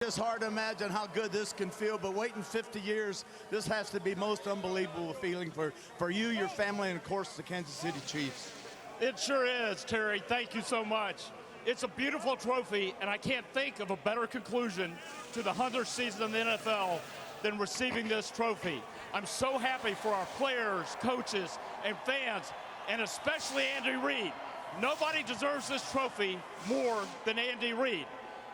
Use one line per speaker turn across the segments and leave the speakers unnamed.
It's hard to imagine how good this can feel, but waiting 50 years, this has to be most unbelievable feeling for you, your family, and, of course, the Kansas City Chiefs.
It sure is, Terry. Thank you so much. It's a beautiful trophy, and I can't think of a better conclusion to the 100th season of the NFL than receiving this trophy. I'm so happy for our players, coaches, and fans, and especially Andy Reid. Nobody deserves this trophy more than Andy Reid.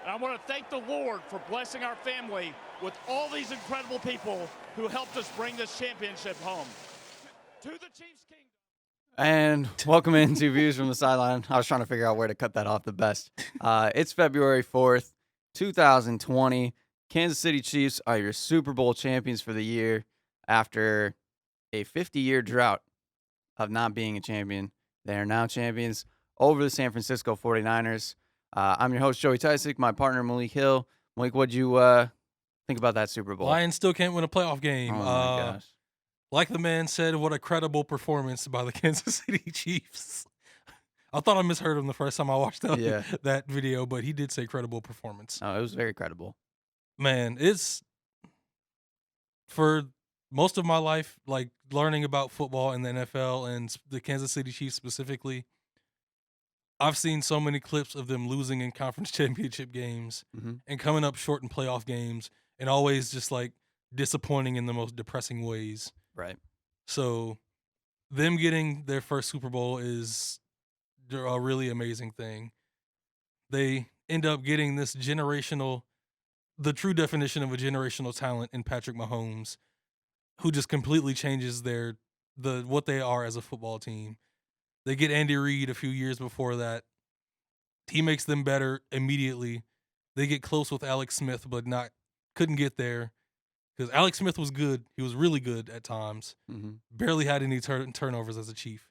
And I want to thank the Lord for blessing our family with all these incredible people who helped us bring this championship home. To the Chiefs Kingdom.
And welcome into Views from the Sideline. I was trying to figure out where to cut that off the best. It's February 4th, 2020. Kansas City Chiefs are your Super Bowl champions for the year after a 50-year drought of not being a champion. They are now champions over the San Francisco 49ers. I'm your host, Joey Tysick, my partner, Malik Hill. Malik, what'd you think about that Super Bowl?
Lions still can't win a playoff game.
Oh, my gosh.
Like the man said, what a credible performance by the Kansas City Chiefs. I thought I misheard him the first time I watched that video, but he did say credible performance.
Oh, it was very credible.
Man, it's for most of my life, like learning about football and the NFL and the Kansas City Chiefs specifically, I've seen so many clips of them losing in conference championship games and coming up short in playoff games and always just like disappointing in the most depressing ways.
Right.
So them getting their first Super Bowl is a really amazing thing. They end up getting this the true definition of a generational talent in Patrick Mahomes, who just completely changes what they are as a football team. They get Andy Reid a few years before that. He makes them better immediately. They get close with Alex Smith, but couldn't get there because Alex Smith was good. He was really good at times. Barely had any turnovers as a Chief,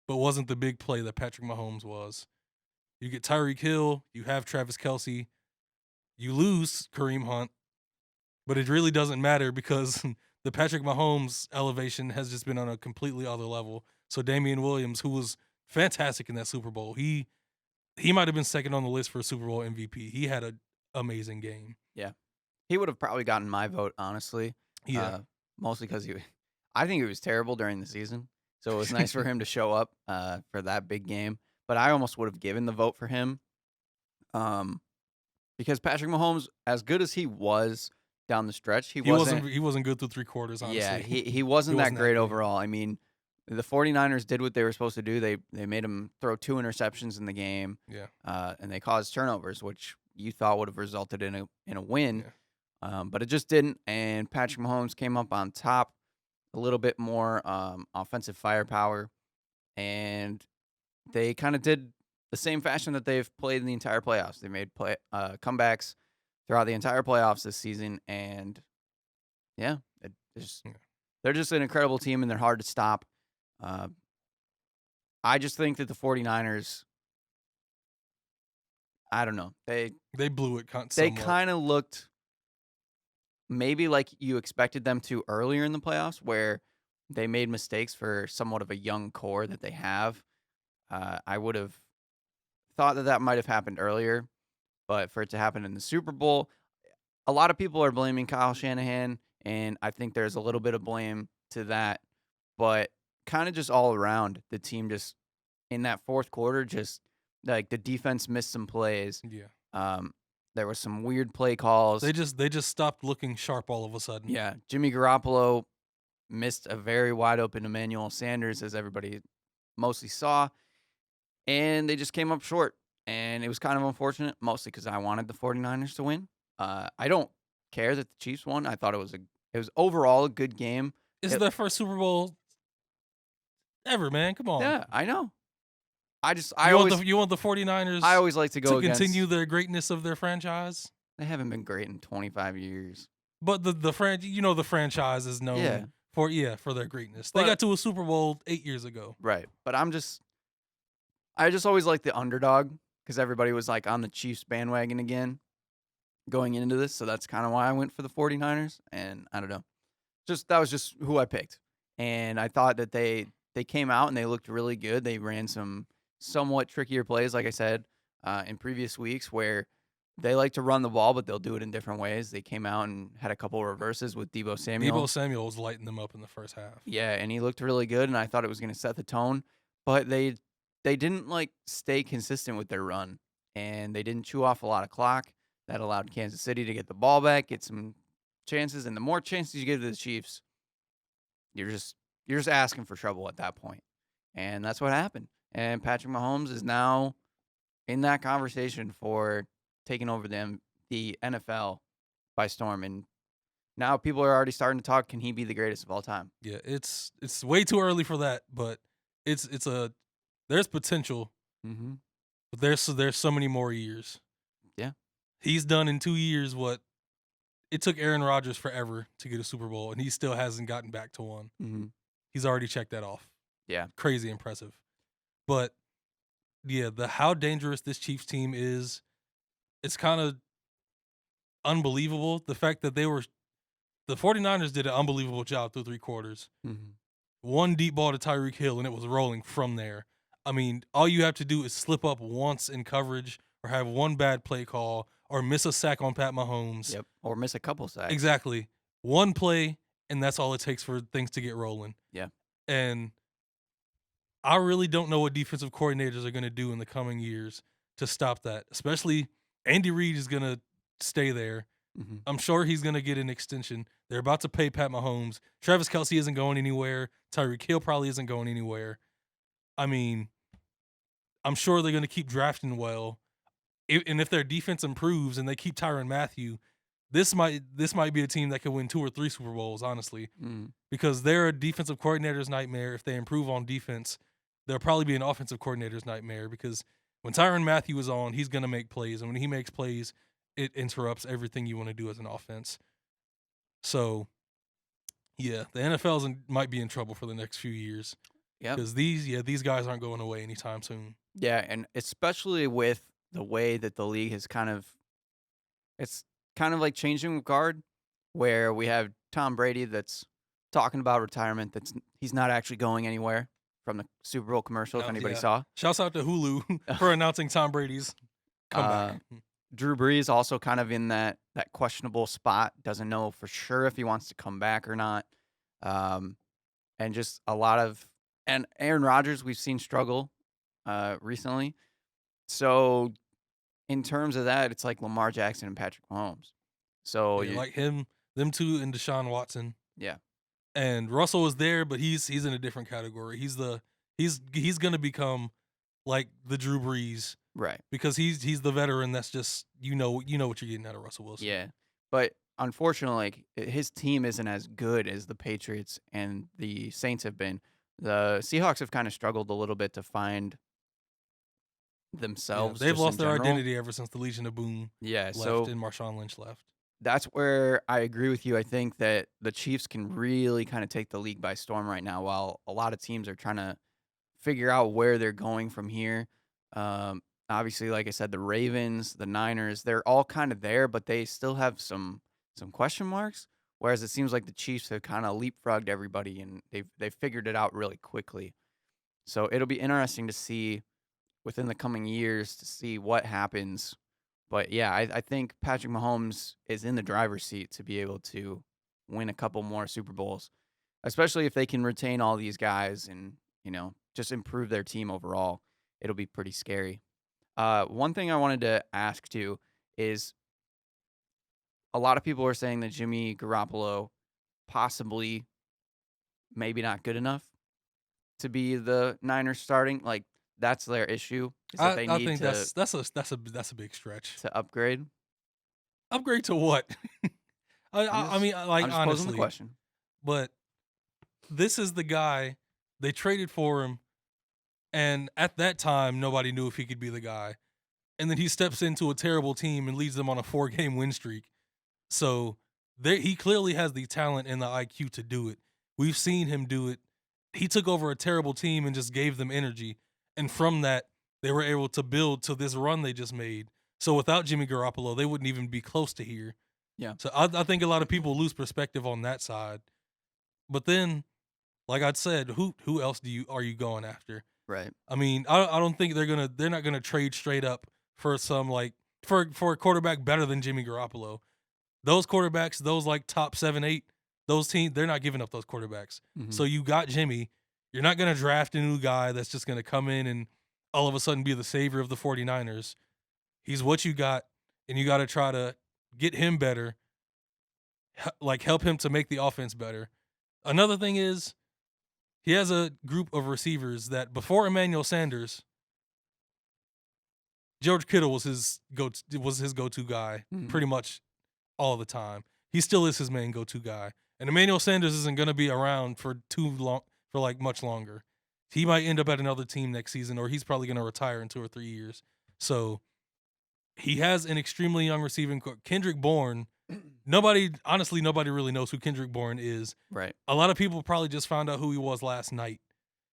but wasn't the big play that Patrick Mahomes was. You get Tyreek Hill. You have Travis Kelce. You lose Kareem Hunt, but it really doesn't matter because the Patrick Mahomes elevation has just been on a completely other level. So Damian Williams, who was fantastic in that Super Bowl, he might have been second on the list for a Super Bowl MVP. He had an amazing game.
Yeah. He would have probably gotten my vote, honestly.
Yeah.
Mostly because I think he was terrible during the season. So it was nice for him to show up for that big game. But I almost would have given the vote for him. Because Patrick Mahomes, as good as he was down the stretch, he
wasn't good through three quarters, honestly.
Yeah, he wasn't that great overall. I mean, the 49ers did what they were supposed to do. They made him throw 2 interceptions in the game.
Yeah.
And they caused turnovers, which you thought would have resulted in a win. Yeah. But it just didn't. And Patrick Mahomes came up on top, a little bit more offensive firepower. And they kind of did the same fashion that they've played in the entire playoffs. They made comebacks throughout the entire playoffs this season. And, yeah, they're just an incredible team, and they're hard to stop. I just think that the 49ers, I don't know. They
blew it somewhat.
They kind of looked maybe like you expected them to earlier in the playoffs, where they made mistakes for somewhat of a young core that they have. I would have thought that might have happened earlier, but for it to happen in the Super Bowl, a lot of people are blaming Kyle Shanahan, and I think there's a little bit of blame to that. But kind of just all around, the team just in that fourth quarter, just like the defense missed some plays.
Yeah.
There were some weird play calls.
They just stopped looking sharp all of a sudden.
Yeah. Jimmy Garoppolo missed a very wide open Emmanuel Sanders, as everybody mostly saw, and they just came up short. And it was kind of unfortunate, mostly because I wanted the 49ers to win. I don't care that the Chiefs won. I thought it was overall a good game.
This is their first Super Bowl ever, man. Come on.
Yeah, I know.
You want the 49ers
I always like to go
to continue their greatness of their franchise?
They haven't been great in 25 years.
But the franchise is known for their greatness. They got to a Super Bowl 8 years ago.
Right. But I just always like the underdog because everybody was like on the Chiefs bandwagon again going into this. So that's kind of why I went for the 49ers. And I don't know. That was just who I picked. And I thought that they came out and they looked really good. They ran some somewhat trickier plays, like I said, in previous weeks, where They like to run the ball, but they'll do it in different ways. They came out and had a couple reverses with Deebo Samuel.
Deebo Samuel was lighting them up in the first half.
Yeah, and he looked really good, and I thought it was going to set the tone. But they didn't like stay consistent with their run, and they didn't chew off a lot of clock. That allowed Kansas City to get the ball back, get some chances, and the more chances you give to the Chiefs, you're just asking for trouble at that point. And that's what happened. And Patrick Mahomes is now in that conversation for taking over the NFL by storm. And now people are already starting to talk, can he be the greatest of all time?
Yeah, it's way too early for that, but there's potential,
Mm-hmm.
but there's so many more years.
Yeah.
He's done in 2 years what it took Aaron Rodgers forever to get a Super Bowl, and he still hasn't gotten back to one.
Mm-hmm.
He's already checked that off.
Yeah.
Crazy impressive. But yeah, how dangerous this Chiefs team is, it's kind of unbelievable. The fact that the 49ers did an unbelievable job through 3 quarters.
Mm-hmm.
One deep ball to Tyreek Hill, and it was rolling from there. I mean, all you have to do is slip up once in coverage or have one bad play call or miss a sack on Pat Mahomes.
Yep. Or miss a couple sacks.
Exactly. One play, and that's all it takes for things to get rolling.
Yeah.
And I really don't know what defensive coordinators are going to do in the coming years to stop that. Especially Andy Reid is going to stay there.
Mm-hmm.
I'm sure he's going to get an extension. They're about to pay Pat Mahomes. Travis Kelce isn't going anywhere. Tyreek Hill probably isn't going anywhere. I mean, I'm sure they're going to keep drafting well. And if their defense improves and they keep Tyrann Mathieu, this might be a team that could win 2 or 3 Super Bowls, honestly.
Mm.
Because they're a defensive coordinator's nightmare. If they improve on defense, they'll probably be an offensive coordinator's nightmare, because when Tyrann Mathieu is on, he's going to make plays. And when he makes plays, it interrupts everything you want to do as an offense. So, yeah, the NFL might be in trouble for the next few years.
Yeah.
Because these guys aren't going away anytime soon.
Yeah, and especially with the way that the league has it's kind of like changing guard, where we have Tom Brady that's talking about retirement. He's not actually going anywhere from the Super Bowl commercial, if anybody saw.
Shouts out to Hulu for announcing Tom Brady's comeback.
Drew Brees also kind of in that questionable spot. Doesn't know for sure if he wants to come back or not. And just a lot of – and Aaron Rodgers we've seen struggle recently. So in terms of that, it's like Lamar Jackson and Patrick Mahomes. So
like them two, and Deshaun Watson.
Yeah.
And Russell is there, but he's in a different category. He's going to become like the Drew Brees.
Right.
Because he's the veteran that's just you know what you're getting out of Russell Wilson.
Yeah. But unfortunately, his team isn't as good as the Patriots and the Saints have been. The Seahawks have kind of struggled a little bit to find themselves.
They've
just
lost
in
their
general.
identity ever since the Legion of Boom left and Marshawn Lynch left.
That's where I agree with you. I think that the Chiefs can really kind of take the league by storm right now, while a lot of teams are trying to figure out where they're going from here. Obviously, like I said, the Ravens, the Niners, they're all kind of there, but they still have some question marks. Whereas it seems like the Chiefs have kind of leapfrogged everybody, and they've figured it out really quickly. So it'll be interesting to see within the coming years to see what happens. But yeah, I think Patrick Mahomes is in the driver's seat to be able to win a couple more Super Bowls, especially if they can retain all these guys and, just improve their team overall. It'll be pretty scary. One thing I wanted to ask too is a lot of people are saying that Jimmy Garoppolo possibly maybe not good enough to be the Niners starting. Like, that's their issue. Is that they
I
need
think
to,
that's a big stretch.
to upgrade.
Upgrade to what? I mean, like,
I'm just posing
honestly,
the question.
but this is the guy they traded for him, and at that time nobody knew if he could be the guy. And then he steps into a terrible team and leads them on a 4-game win streak. So he clearly has the talent and the IQ to do it. We've seen him do it. He took over a terrible team and just gave them energy. And from that, they were able to build to this run they just made. So without Jimmy Garoppolo, they wouldn't even be close to here.
Yeah.
So I think a lot of people lose perspective on that side. But then, like I said, who else are you going after?
Right.
I mean, I don't think they're not gonna trade straight up for some like for a quarterback better than Jimmy Garoppolo. Those quarterbacks, those like top 7, 8, those teams, they're not giving up those quarterbacks.
Mhm.
So you got Jimmy. You're not going to draft a new guy that's just going to come in and all of a sudden be the savior of the 49ers. He's what you got, and you got to try to get him better, like help him to make the offense better. Another thing is he has a group of receivers that before Emmanuel Sanders, George Kittle was his go-to guy
Mhm.
pretty much all the time. He still is his main go-to guy. And Emmanuel Sanders isn't going to be around for too long, for like much longer. He might end up at another team next season, or he's probably going to retire in 2 or 3 years. So he has an extremely young receiving core. Kendrick Bourne, honestly, nobody really knows who Kendrick Bourne is.
Right.
A lot of people probably just found out who he was last night.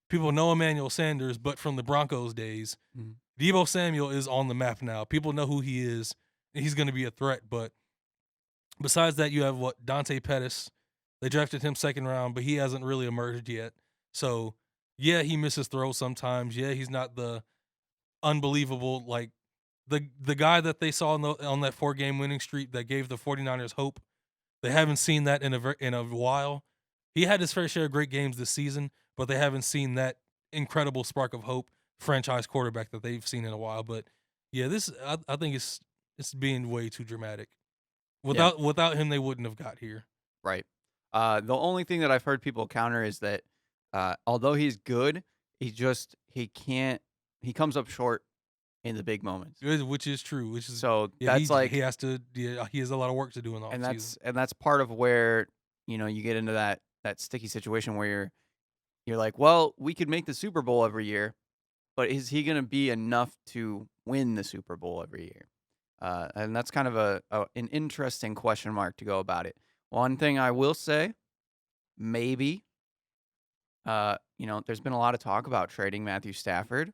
People know Emmanuel Sanders, but from the Broncos days,
Mhm.
Deebo Samuel is on the map now. People know who he is, and he's going to be a threat. But besides that, you have Dante Pettis. They drafted him 2nd round, but he hasn't really emerged yet. So, yeah, he misses throws sometimes. Yeah, he's not the unbelievable, like, the guy that they saw on that 4-game winning streak that gave the 49ers hope. They haven't seen that in a while. He had his fair share of great games this season, but they haven't seen that incredible spark of hope franchise quarterback that they've seen in a while. But yeah, I think it's being way too dramatic. Without him, they wouldn't have got here.
Right. The only thing that I've heard people counter is that although he's good, he comes up short in the big moments.
Which is true. Which is
So
yeah,
that's like,
he has to. Yeah, he has a lot of work to do in the offseason.
and that's part of where you get into that sticky situation where you're like, well, we could make the Super Bowl every year, but is he going to be enough to win the Super Bowl every year? And that's kind of an interesting question mark to go about it. One thing I will say, maybe, there's been a lot of talk about trading Matthew Stafford.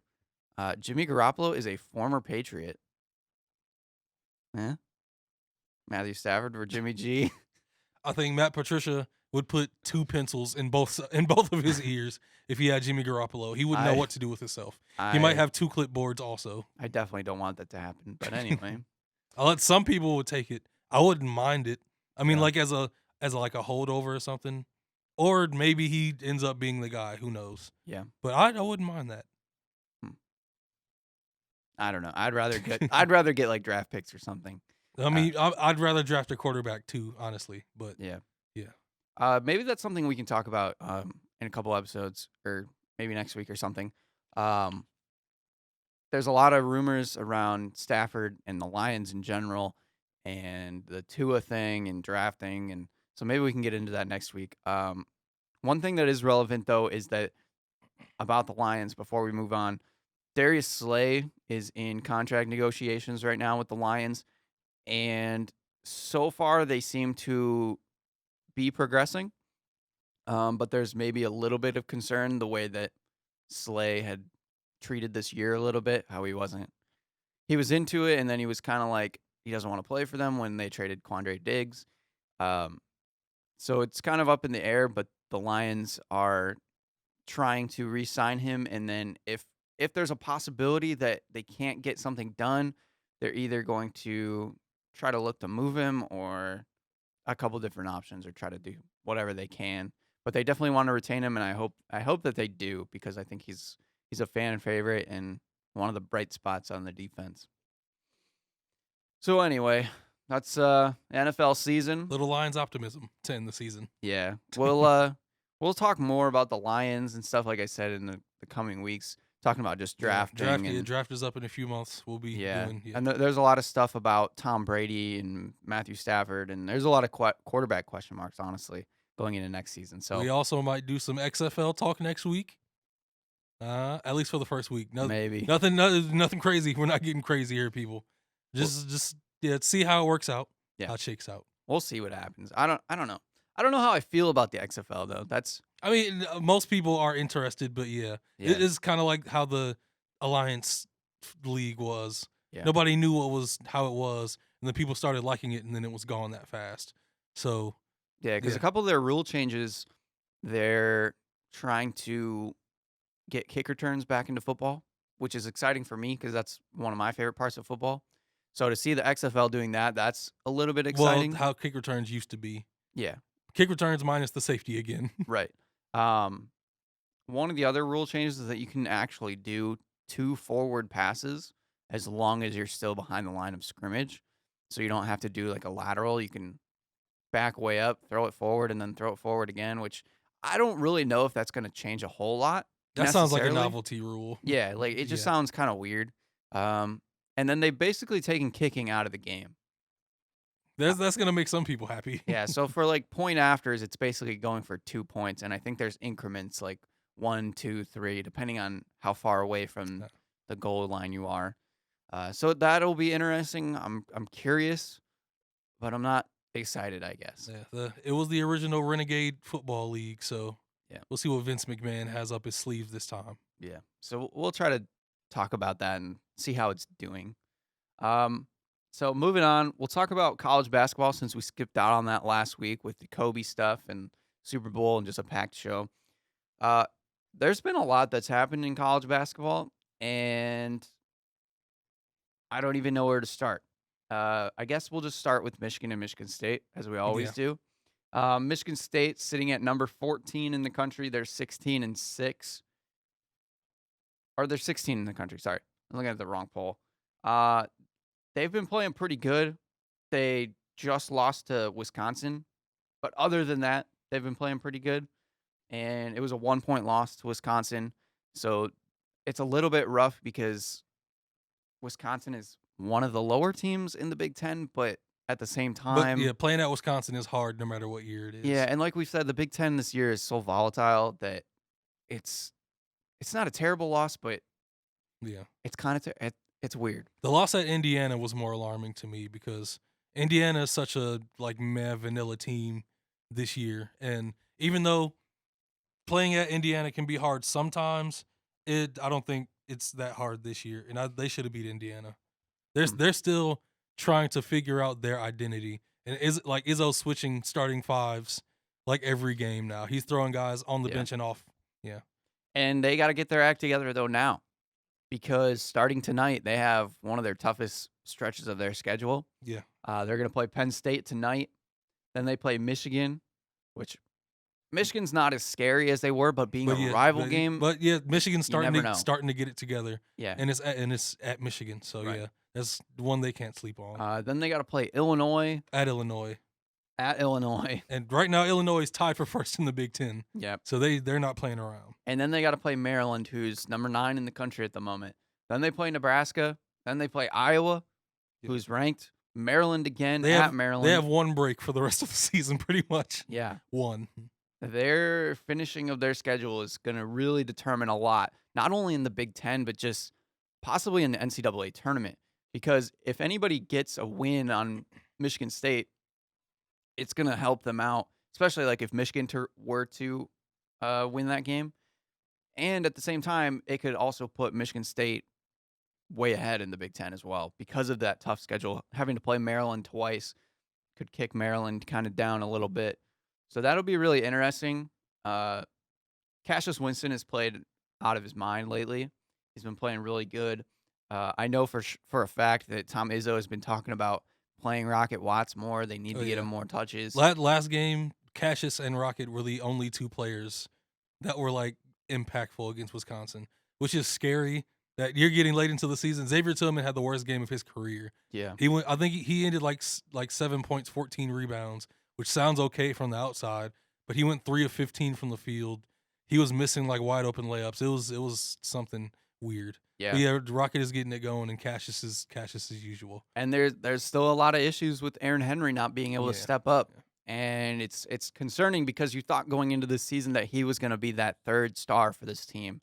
Jimmy Garoppolo is a former Patriot. Matthew Stafford for Jimmy G.
I think Matt Patricia would put 2 pencils in both of his ears if he had Jimmy Garoppolo. He wouldn't know what to do with himself. He might have 2 clipboards also.
I definitely don't want that to happen. But anyway,
Some people would take it. I wouldn't mind it. I mean,
Yeah.
like as a holdover or something, or maybe he ends up being the guy. Who knows?
yeah,
But I wouldn't mind that.
I don't know. I'd rather get like draft picks or something.
I mean, I'd rather draft a quarterback too, honestly. But
Yeah.
yeah.
Maybe that's something we can talk about in a couple episodes, or maybe next week or something. There's a lot of rumors around Stafford and the Lions in general, and the Tua thing and drafting, and so maybe we can get into that next week. One thing that is relevant though is that about the Lions, before we move on, Darius Slay is in contract negotiations right now with the Lions, and so far they seem to be progressing. But there's maybe a little bit of concern the way that Slay had treated this year a little bit, how he was into it, and then he was kind of like he doesn't want to play for them when they traded Quandre Diggs. So it's kind of up in the air, but the Lions are trying to re-sign him, and then if there's a possibility that they can't get something done, they're either going to try to look to move him or a couple different options, or try to do whatever they can. But they definitely want to retain him, and I hope that they do, because I think he's a fan favorite and one of the bright spots on the defense. So anyway, that's NFL season.
Little Lions optimism to end the season.
Yeah, we'll talk more about the Lions and stuff, like I said, in the coming weeks, talking about just drafting. And
Draft is up in a few months. We'll be doing. Yeah.
And there's a lot of stuff about Tom Brady and Matthew Stafford, and there's a lot of quarterback question marks, honestly, going into next season. So
we also might do some XFL talk next week. At least for the first week.
Maybe
nothing crazy. We're not getting crazy here, people. Just see how it works out.
Yeah.
How it shakes out.
We'll see what happens. I don't know. I don't know how I feel about the XFL though.
I mean, most people are interested, but yeah. It is kind of like how the Alliance League was.
Yeah.
Nobody knew how it was, and then people started liking it, and then it was gone that fast. So
yeah, because a couple of their rule changes, they're trying to get kick returns back into football, which is exciting for me because that's one of my favorite parts of football. So to see the XFL doing that, that's a little bit
Well,
exciting.
how kick returns used to be.
Yeah,
Kick returns minus the safety again.
right. One of the other rule changes is that you can actually do 2 forward passes as long as you're still behind the line of scrimmage. So you don't have to do like a lateral. You can back way up, throw it forward, and then throw it forward again, which I don't really know if that's going to change a whole lot.
That sounds like a
necessarily.
novelty rule.
Yeah, like it just
Yeah.
sounds kind of weird. And then they basically taken kicking out of the game.
That's gonna make some people happy.
Yeah, so for like point afters, it's basically going for 2 points, and I think there's increments like 1, 2, 3, depending on how far away from
Yeah.
the goal line you are. So that'll be interesting. I'm curious, but I'm not excited, I guess.
Yeah, it was the original Renegade Football League, so
Yeah.
we'll see what Vince McMahon has up his sleeve this time.
Yeah. So we'll try to talk about that and see how it's doing. So moving on, we'll talk about college basketball since we skipped out on that last week with the Kobe stuff and Super Bowl and just a packed show. There's been a lot that's happened in college basketball, and I don't even know where to start. I guess we'll just start with Michigan and Michigan State, as we always do. Michigan State sitting at number 14 in the country. They're 16-6. Or they're 16 in the country. Sorry. I'm looking at the wrong poll. They've been playing pretty good. They just lost to Wisconsin. But other than that, they've been playing pretty good. And it was a 1-point loss to Wisconsin. So it's a little bit rough because Wisconsin is one of the lower teams in the Big Ten, but at the same
But
time,
yeah, playing at Wisconsin is hard no matter what year it is.
yeah, and like we said, the Big Ten this year is so volatile that it's not a terrible loss, but
Yeah.
it's kind of it's weird.
The loss at Indiana was more alarming to me because Indiana is such a meh vanilla team this year, and even though playing at Indiana can be hard sometimes, I don't think it's that hard this year, and they should have beat Indiana. They're still trying to figure out their identity, and Izzo's switching starting fives like every game now. He's throwing guys on the
Yeah.
bench and off. Yeah,
And they got to get their act together though now, because starting tonight they have one of their toughest stretches of their schedule.
yeah.
They're going to play Penn State tonight. Then they play Michigan, which Michigan's not as scary as they were, but being a rival game,
But yeah, Michigan's
never know.
starting to get it together,
yeah.
and it's at Michigan, so
Right.
yeah, that's one they can't sleep on.
Then they got to play Illinois
At Illinois, and right now Illinois is tied for first in the Big Ten,
Yep.
so they're not playing around.
And then they got to play Maryland, who's number 9 in the country at the moment. Then they play Nebraska. Then they play Iowa,
Yep.
who's ranked. Maryland again
They
at
have
Maryland.
They have one break for the rest of the season, pretty much.
Yeah.
One.
Their finishing of their schedule is going to really determine a lot, not only in the Big Ten, but just possibly in the NCAA tournament. Because if anybody gets a win on Michigan State, it's going to help them out, especially like if Michigan were to win that game. And at the same time, it could also put Michigan State way ahead in the Big Ten as well because of that tough schedule. Having to play Maryland twice could kick Maryland kind of down a little bit. So that'll be really interesting. Cassius Winston has played out of his mind lately. He's been playing really good. I know for a fact that Tom Izzo has been talking about playing Rocket Watts more. They need to get him more touches.
Last game, Cassius and Rocket were the only two players that were impactful against Wisconsin, which is scary that you're getting late into the season. Xavier Tillman had the worst game of his career.
Yeah.
I think he ended like 7 points, 14 rebounds, which sounds okay from the outside, but he went 3 of 15 from the field. He was missing wide open layups. It was something weird.
Yeah.
But yeah, Rocket is getting it going, and Cassius is usual.
And there's still a lot of issues with Aaron Henry not being able to step up.
Yeah.
And it's concerning because you thought going into this season that he was going to be that third star for this team.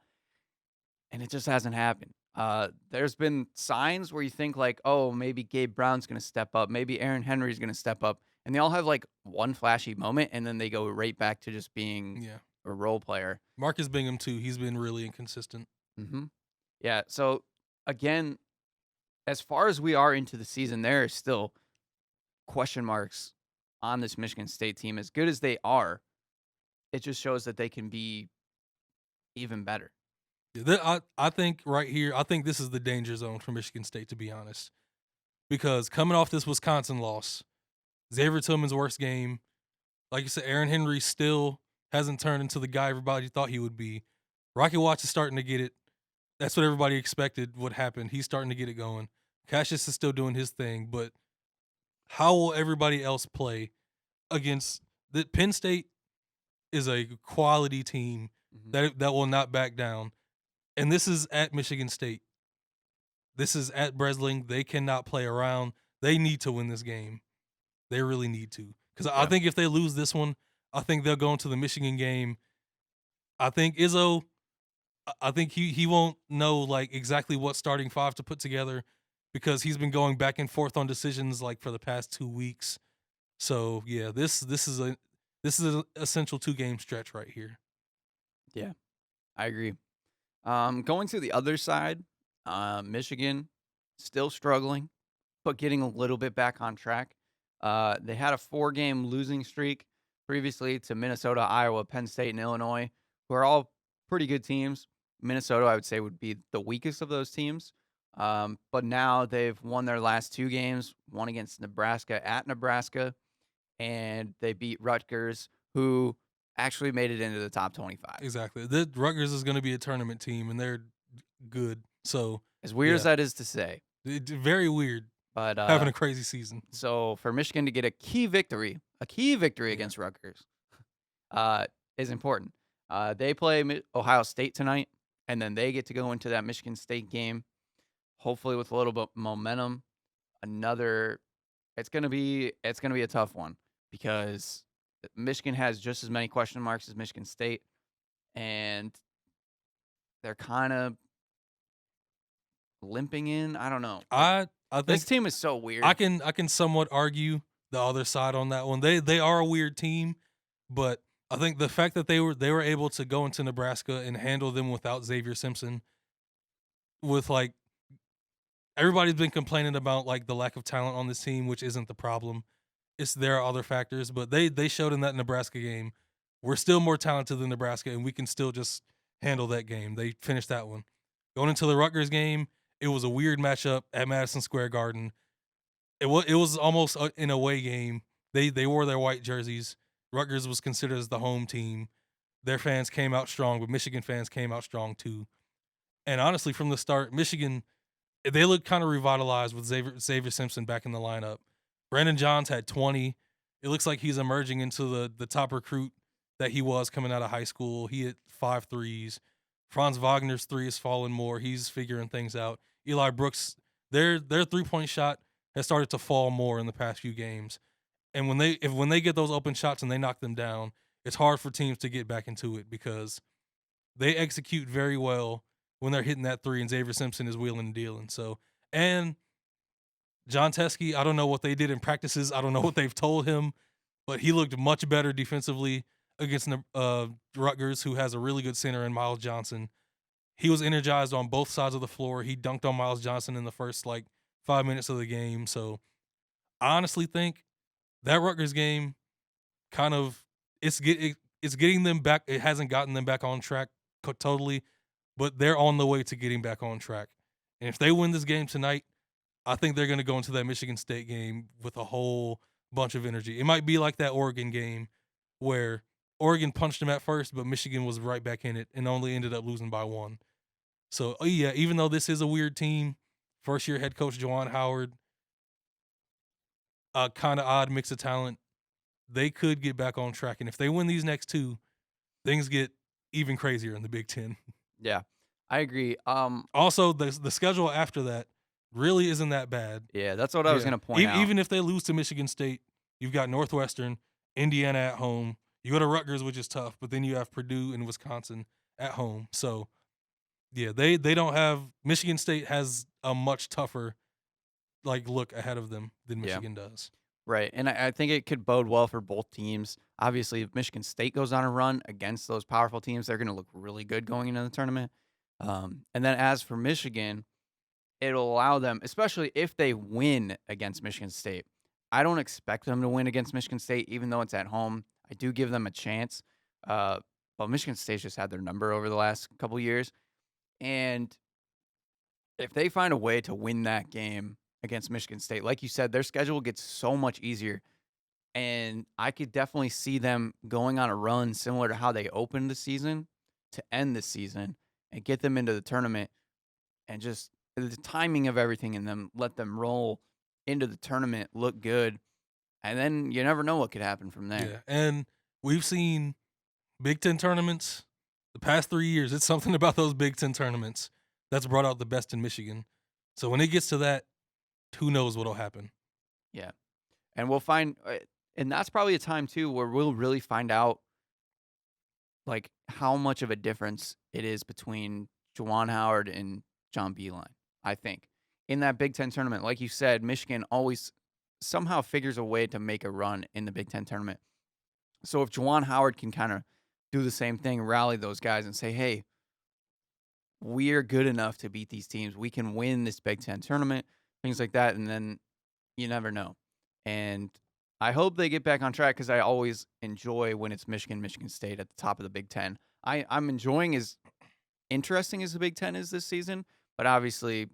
And it just hasn't happened. There's been signs where you think oh, maybe Gabe Brown's going to step up. Maybe Aaron Henry's going to step up. And they all have one flashy moment, and then they go right back to just being a role player.
Marcus Bingham, too. He's been really inconsistent.
Mm-hmm. Yeah, so again, as far as we are into the season, there are still question marks on this Michigan State team. As good as they are, it just shows that they can be even better.
I think right here, I think this is the danger zone for Michigan State, to be honest. because coming off this Wisconsin loss, Xavier Tillman's worst game, like you said, Aaron Henry still hasn't turned into the guy everybody thought he would be. Rocket Watch is starting to get it. That's what everybody expected would happen. He's starting to get it going. Cassius is still doing his thing, but how will everybody else play against the Penn State is a quality team that will not back down. And this is at Michigan State. This is at Breslin. They cannot play around. They need to win this game. They really need to. Because I think if they lose this one, I think they'll go into the Michigan game. I think Izzo, I think he won't know like exactly what starting five to put together because he's been going back and forth on decisions like for the past 2 weeks. So yeah, this is an essential 2-game stretch right here.
Yeah, I agree. Going to the other side, Michigan still struggling, but getting a little bit back on track. They had a 4-game losing streak previously to Minnesota, Iowa, Penn State, and Illinois, who are all pretty good teams. Minnesota, I would say, would be the weakest of those teams. But now they've won their last 2 games, one against Nebraska at Nebraska, and they beat Rutgers, who actually made it into the top 25.
Exactly. The Rutgers is going to be a tournament team, and they're good. So
As weird as that is to say.
Very weird.
But
having a crazy season.
So for Michigan to get a key victory against Rutgers is important. They play Ohio State tonight, and then they get to go into that Michigan State game, hopefully with a little bit momentum. It's gonna be a tough one because Michigan has just as many question marks as Michigan State, and they're kind of limping in. I don't know.
I think
this team is so weird.
I can somewhat argue the other side on that one. They are a weird team, but I think the fact that they were able to go into Nebraska and handle them without Xavier Simpson, with like everybody's been complaining about like the lack of talent on this team, which isn't the problem. There are other factors, but they showed in that Nebraska game we're still more talented than Nebraska, and we can still just handle that game. They finished that one. Going into the Rutgers game, it was a weird matchup at Madison Square Garden. It was almost an away game. They wore their white jerseys. Rutgers was considered as the home team. Their fans came out strong, but Michigan fans came out strong too. And honestly, from the start, Michigan, they looked kind of revitalized with Xavier Simpson back in the lineup. Brandon Johns had 20. It looks like he's emerging into the top recruit that he was coming out of high school. He hit 5 threes. Franz Wagner's 3 has fallen more. He's figuring things out. Eli Brooks, their 3-point shot has started to fall more in the past few games. And when they get those open shots and they knock them down, it's hard for teams to get back into it because they execute very well when they're hitting that 3 and Xavier Simpson is wheeling and dealing. So, and John Teskey, I don't know what they did in practices. I don't know what they've told him, but he looked much better defensively against Rutgers, who has a really good center in Miles Johnson. He was energized on both sides of the floor. He dunked on Miles Johnson in the first 5 minutes of the game. So I honestly think that Rutgers game kind of it's getting them back. It hasn't gotten them back on track totally, but they're on the way to getting back on track. And if they win this game tonight, I think they're going to go into that Michigan State game with a whole bunch of energy. It might be like that Oregon game where Oregon punched them at first, but Michigan was right back in it and only ended up losing by 1. So, yeah, even though this is a weird team, first-year head coach Juwan Howard, a kind of odd mix of talent, they could get back on track. And if they win these next 2, things get even crazier in the Big Ten.
Yeah, I agree.
Also, the schedule after that really isn't that bad.
Yeah, that's what I was going to point out.
Even if they lose to Michigan State, you've got Northwestern, Indiana at home. You go to Rutgers, which is tough, but then you have Purdue and Wisconsin at home. So, yeah, they don't have – Michigan State has a much tougher, look ahead of them than Michigan does.
Right, and I think it could bode well for both teams. Obviously, if Michigan State goes on a run against those powerful teams, they're going to look really good going into the tournament. And then as for Michigan, it'll allow them, especially if they win against Michigan State. I don't expect them to win against Michigan State, even though it's at home. I do give them a chance. But Michigan State's just had their number over the last couple years. And if they find a way to win that game, against Michigan State. Like you said, their schedule gets so much easier. And I could definitely see them going on a run similar to how they opened the season to end the season and get them into the tournament, and just the timing of everything and them let them roll into the tournament, look good. And then you never know what could happen from there.
Yeah, and we've seen Big Ten tournaments the past 3 years. It's something about those Big Ten tournaments that's brought out the best in Michigan. So when it gets to that, who knows what'll happen?
Yeah. And we'll find, and that's probably a time too where we'll really find out like how much of a difference it is between Juwan Howard and John Beeline. I think in that Big Ten tournament, like you said, Michigan always somehow figures a way to make a run in the Big Ten tournament. So if Juwan Howard can kind of do the same thing, rally those guys and say, hey, we're good enough to beat these teams. We can win this Big Ten tournament, things like that. And then you never know. And I hope they get back on track because I always enjoy when it's Michigan State at the top of the Big Ten. I'm enjoying as interesting as the Big Ten is this season, but obviously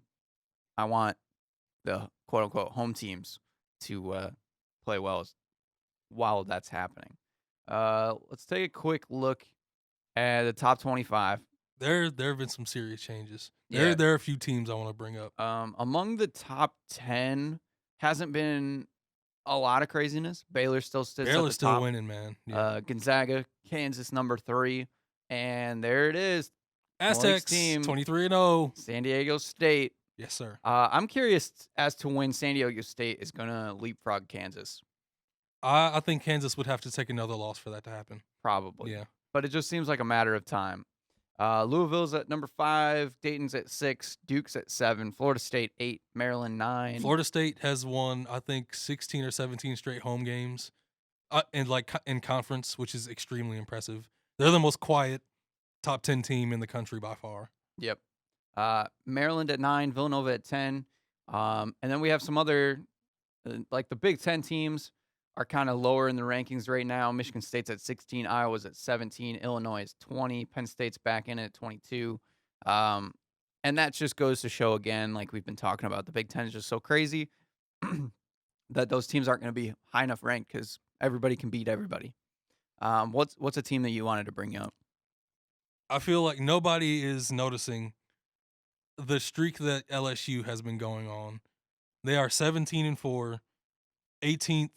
I want the quote-unquote home teams to play well while that's happening. Let's take a quick look at the top 25.
There have been some serious changes.
Yeah.
There are a few teams I want to bring up.
Among the top 10 hasn't been a lot of craziness. Baylor still sits at the
Baylor's still
top.
winning, man. Yeah.
Gonzaga, Kansas, number 3. And there it is. Malik's
Aztecs,
team,
23-0.
San Diego State.
Yes, sir.
I'm curious as to when San Diego State is going to leapfrog Kansas.
I think Kansas would have to take another loss for that to happen.
Probably.
Yeah.
But it just seems like a matter of time. Louisville's at number 5. Dayton's at 6. Duke's at 7. Florida State 8. Maryland 9.
Florida State has won, I think, 16 or 17 straight home games, in conference, which is extremely impressive. They're the most quiet top 10 team in the country by far.
Yep. Maryland at 9. Villanova at 10. And then we have some other, like the Big Ten teams are kind of lower in the rankings right now. Michigan State's at 16. Iowa's at 17. Illinois is 20. Penn State's back in at 22. And that just goes to show again, like we've been talking about, the Big Ten is just so crazy that those teams aren't going to be high enough ranked because everybody can beat everybody. What's a team that you wanted to bring up?
I feel like nobody is noticing the streak that LSU has been going on. They are 17-4, 18th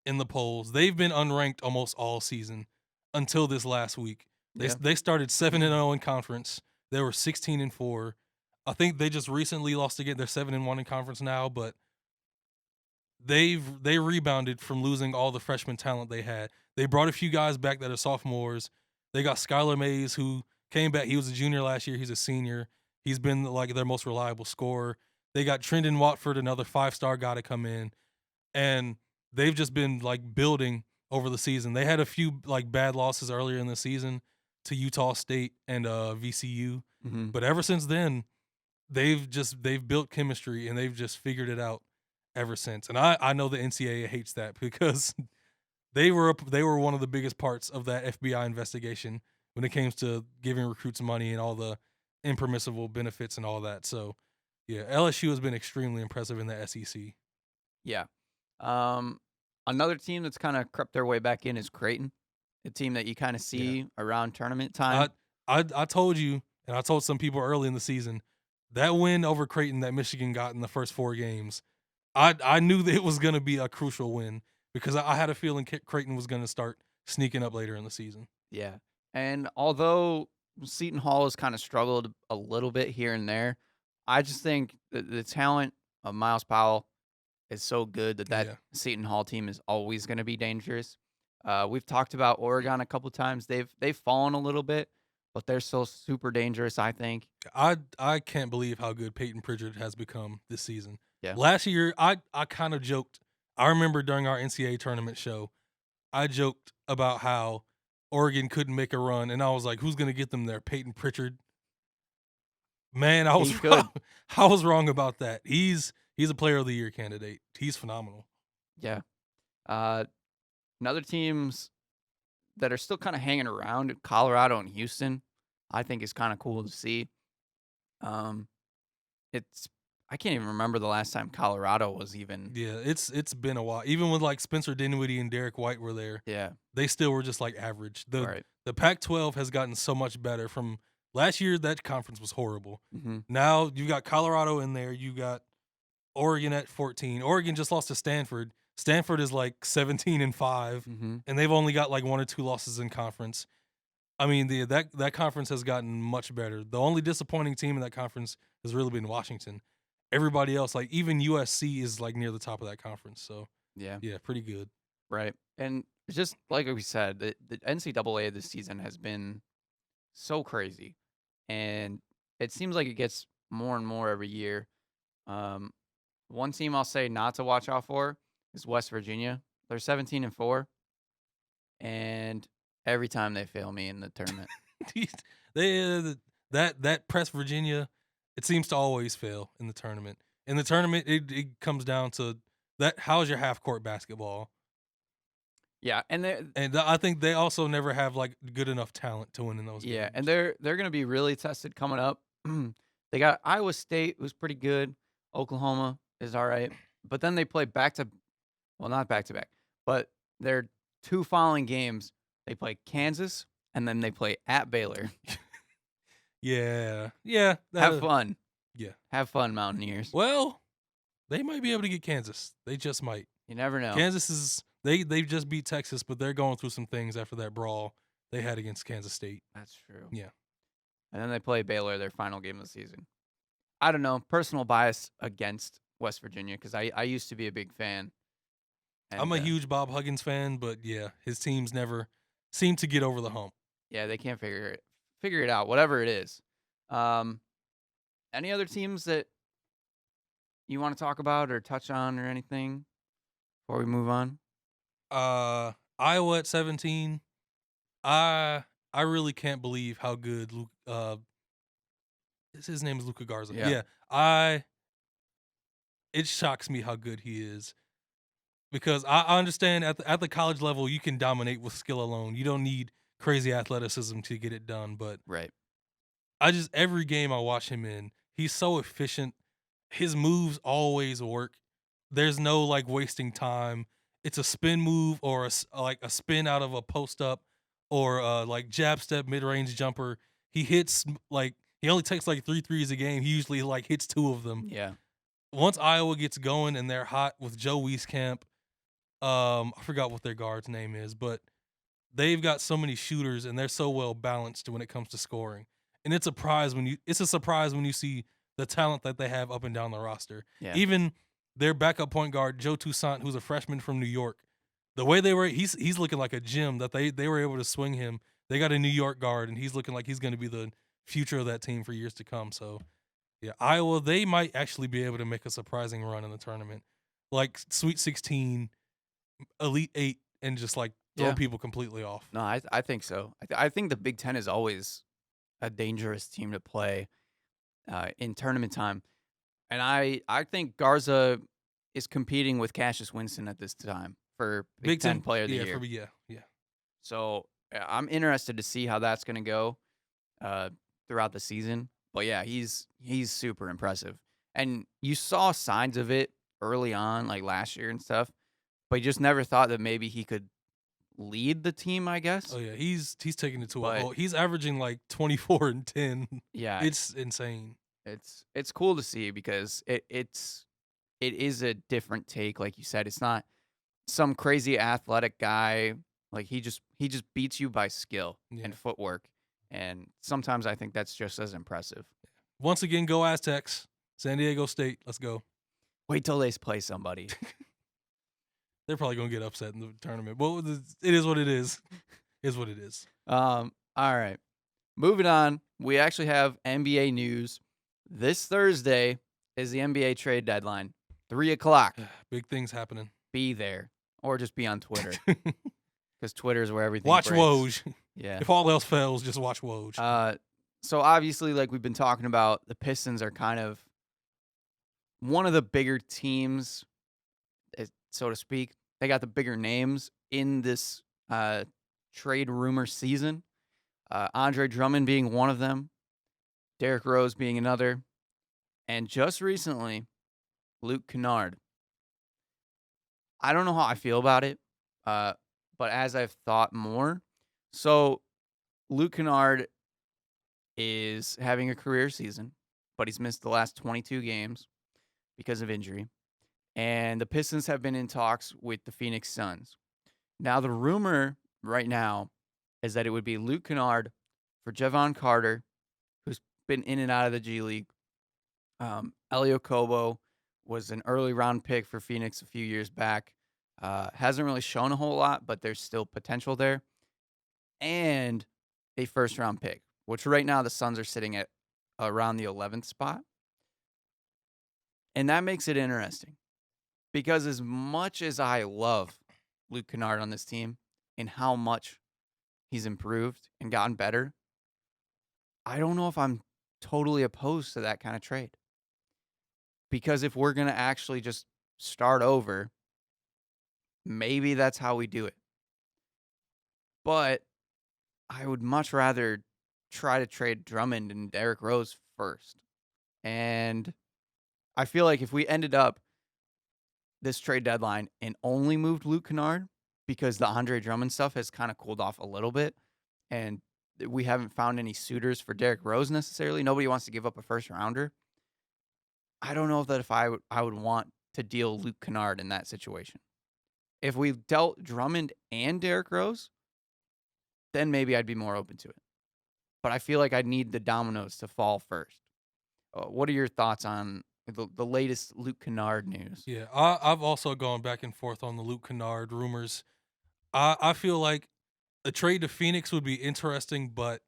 in the polls. They've been unranked almost all season until this last week. They started 7-0 in conference. They were 16-4. I think they just recently lost again. They're 7-1 in conference now, but they rebounded from losing all the freshman talent they had. They brought a few guys back that are sophomores. They got Skylar Mays, who came back. He was a junior last year. He's a senior. He's been like their most reliable scorer. They got Trendon Watford, another 5-star guy to come in, and they've just been like building over the season. They had a few like bad losses earlier in the season to Utah State and VCU, but ever since then, they've built chemistry and they've just figured it out ever since. And I know the NCAA hates that because they were one of the biggest parts of that FBI investigation when it came to giving recruits money and all the impermissible benefits and all that. So, yeah, LSU has been extremely impressive in the SEC.
Yeah. Another team that's kind of crept their way back in is Creighton, a team that you kind of see around tournament time.
I told you, and I told some people early in the season, that win over Creighton that Michigan got in the first 4 games, I knew that it was going to be a crucial win because I had a feeling Creighton was going to start sneaking up later in the season.
Yeah. And although Seton Hall has kind of struggled a little bit here and there, I just think the talent of Miles Powell is so good that Seton Hall team is always going to be dangerous. We've talked about Oregon a couple times. They've fallen a little bit, but they're still super dangerous, I think.
I can't believe how good Peyton Pritchard has become this season.
Yeah.
Last year, I kind of joked. I remember during our NCAA tournament show, I joked about how Oregon couldn't make a run, and I was like, who's going to get them there? Peyton Pritchard? Man, I was wrong. I was wrong about that. He's a player of the year candidate. He's phenomenal.
Yeah. Another teams that are still kind of hanging around, Colorado and Houston, I think is kind of cool to see. I I can't even remember the last time Colorado was even.
Yeah, it's been a while. Even when like Spencer Dinwiddie and Derek White were there,
Yeah,
they still were just like average.
right.
The Pac-12 has gotten so much better from last year. That conference was horrible.
Hmm.
Now you got Colorado in there. You got Oregon at 14. Oregon just lost to Stanford. Stanford is like 17-5,
Hmm.
and they've only got like 1 or 2 losses in conference. I mean, that conference has gotten much better. The only disappointing team in that conference has really been Washington. Everybody else, like even USC, is like near the top of that conference. So
Yeah,
yeah, pretty good.
right. And it's just like we said, the NCAA this season has been so crazy, and it seems like it gets more and more every year. Um, One team I'll say not to watch out for is West Virginia. They're 17-4, and every time they fail me in the tournament.
they that press Virginia, it seems to always fail in the tournament. In the tournament, it comes down to that. How's your half court basketball?
Yeah, and
I think they also never have like good enough talent to win in those
yeah,
games.
and they're going to be really tested coming up. They got Iowa State, who's pretty good. Oklahoma is all right, but then they play not back to back, but their 2 following games they play Kansas and then they play at Baylor.
Yeah,
Have fun,
yeah.
have fun, Mountaineers.
Well, they might be able to get Kansas. They just might.
You never know.
Kansas is they just beat Texas, but they're going through some things after that brawl they had against Kansas State.
That's true.
Yeah.
And then they play Baylor, their final game of the season. I don't know, personal bias against West Virginia because I used to be a big fan. And,
I'm a huge Bob Huggins fan, but yeah, his teams never seem to get over the hump.
Yeah, they can't figure it out, whatever it is. Any other teams that you want to talk about or touch on or anything before we move on?
Iowa at 17. I really can't believe how good his name is Luka Garza.
Yeah.
It shocks me how good he is. Because I understand at the college level you can dominate with skill alone. You don't need crazy athleticism to get it done, but
Right.
every game I watch him in, he's so efficient. His moves always work. There's no like wasting time. It's a spin move or like a spin out of a post up or like jab step mid range jumper. He hits like he only takes like 3 threes a game. He usually like hits 2 of them.
Yeah.
Once Iowa gets going and they're hot with Joe Wieskamp, I forgot what their guard's name is, but they've got so many shooters and they're so well balanced when it comes to scoring. And it's a surprise when you see the talent that they have up and down the roster.
Yeah.
Even their backup point guard, Joe Toussaint, who's a freshman from New York, the way he's looking like a gem that they were able to swing him. They got a New York guard and he's looking like he's going to be the future of that team for years to come. So yeah, Iowa, they might actually be able to make a surprising run in the tournament. Like Sweet 16, Elite 8, and just like throw people completely off.
No, I think so. I think the Big Ten is always a dangerous team to play in tournament time. And I think Garza is competing with Cassius Winston at this time for Big Ten Player of the Year.
Yeah.
So I'm interested to see how that's going to go throughout the season. But yeah, he's super impressive. And you saw signs of it early on, like last year and stuff. But you just never thought that maybe he could lead the team, I guess.
Oh yeah, he's taking it to
But-
a whole. He's averaging like 24 and 10.
Yeah,
It's insane.
it's cool to see because it is a different take. Like you said, it's not some crazy athletic guy. Like he just beats you by skill and footwork. And sometimes I think that's just as impressive.
Once again, go Aztecs. San Diego State, let's go.
Wait till they play somebody.
They're probably gonna get upset in the tournament. Well, it is what it is. Is what it is.
All right. Moving on. We actually have NBA news. This Thursday is the NBA trade deadline. 3:00.
Big things happening.
Be there. Or just be on Twitter. Because Twitter is where everything
Watch
breaks.
Woj.
Yeah.
If all else fails, just watch Woj.
So obviously, like we've been talking about, the Pistons are kind of one of the bigger teams, so to speak. They got the bigger names in this trade rumor season. Andre Drummond being one of them. Derrick Rose being another. And just recently, Luke Kennard. I don't know how I feel about it, uh, but as I've thought more, so Luke Kennard is having a career season, but he's missed the last 22 games because of injury. And the Pistons have been in talks with the Phoenix Suns. Now, the rumor right now is that it would be Luke Kennard for Javon Carter, who's been in and out of the G League. Elio Kobo was an early round pick for Phoenix a few years back. Hasn't really shown a whole lot, but there's still potential there. And a first round pick, which right now the Suns are sitting at around the 11th spot. And that makes it interesting because as much as I love Luke Kennard on this team and how much he's improved and gotten better, I don't know if I'm totally opposed to that kind of trade. Because if we're going to actually just start over, maybe that's how we do it. But I would much rather try to trade Drummond and Derrick Rose first. And I feel like if we ended up this trade deadline and only moved Luke Kennard because the Andre Drummond stuff has kind of cooled off a little bit and we haven't found any suitors for Derrick Rose necessarily. Nobody wants to give up a first rounder. I don't know if I would want to deal Luke Kennard in that situation. If we dealt Drummond and Derrick Rose, then maybe I'd be more open to it. But I feel like I'd need the dominoes to fall first. What are your thoughts on the latest Luke Kennard news?
Yeah, I've also gone back and forth on the Luke Kennard rumors. I feel like a trade to Phoenix would be interesting, but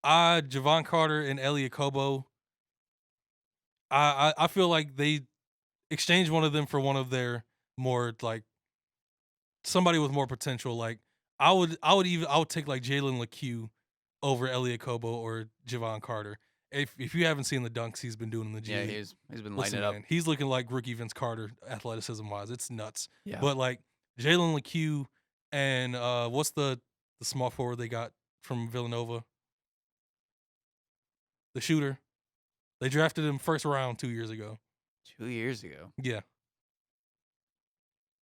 Javon Carter and Elie Kobo, I feel like they exchange one of them for one of their more like somebody with more potential. Like I would take like Jalen LeCue over Elie Kobo or Javon Carter. If you haven't seen the dunks he's been doing in the G League,
he's been lighting it up.
Man, he's looking like rookie Vince Carter athleticism wise. It's nuts.
Yeah.
But like Jalen LeCue and what's the small forward they got from Villanova? The shooter. They drafted him first round 2 years ago.
2 years ago.
Yeah.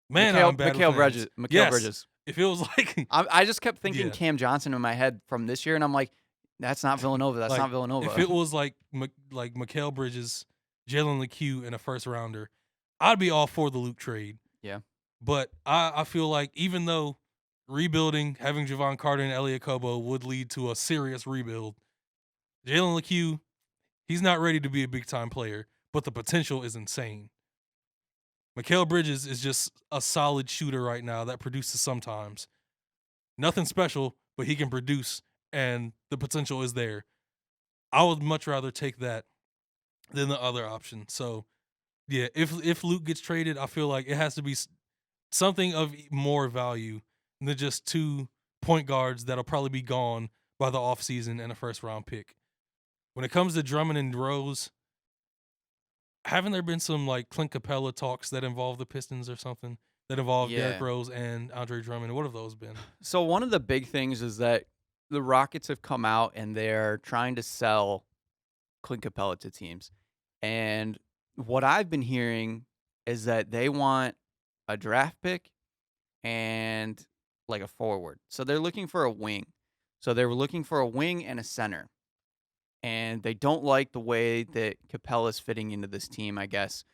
Man, I'm bad
Mikal
with
Bridges.
names.
Mikal
Yes.
Bridges.
It feels like
I just kept thinking
Yeah.
Cam Johnson in my head from this year, and I'm like, that's not Villanova. That's
like,
not Villanova.
if it was like Mikal Bridges, Jalen LeCue, and a first rounder, I'd be all for the Luke trade.
Yeah.
But I feel like even though rebuilding, having Javon Carter and Elie Kobo would lead to a serious rebuild, Jalen LeCue, he's not ready to be a big-time player, but the potential is insane. Mikal Bridges is just a solid shooter right now that produces sometimes. Nothing special, but he can produce, and the potential is there. I would much rather take that than the other option. So, yeah, if Luke gets traded, I feel like it has to be something of more value than just 2 point guards that'll probably be gone by the offseason and a first-round pick. When it comes to Drummond and Rose, haven't there been some like Clint Capella talks that involve the Pistons or something that involve Derrick Rose and Andre Drummond? What have those been?
So one of the big things is that the Rockets have come out and they're trying to sell Clint Capella to teams. And what I've been hearing is that they want a draft pick and like a forward. So they're looking for a wing. So they were looking for a wing and a center. And they don't like the way that Capella's fitting into this team, I guess.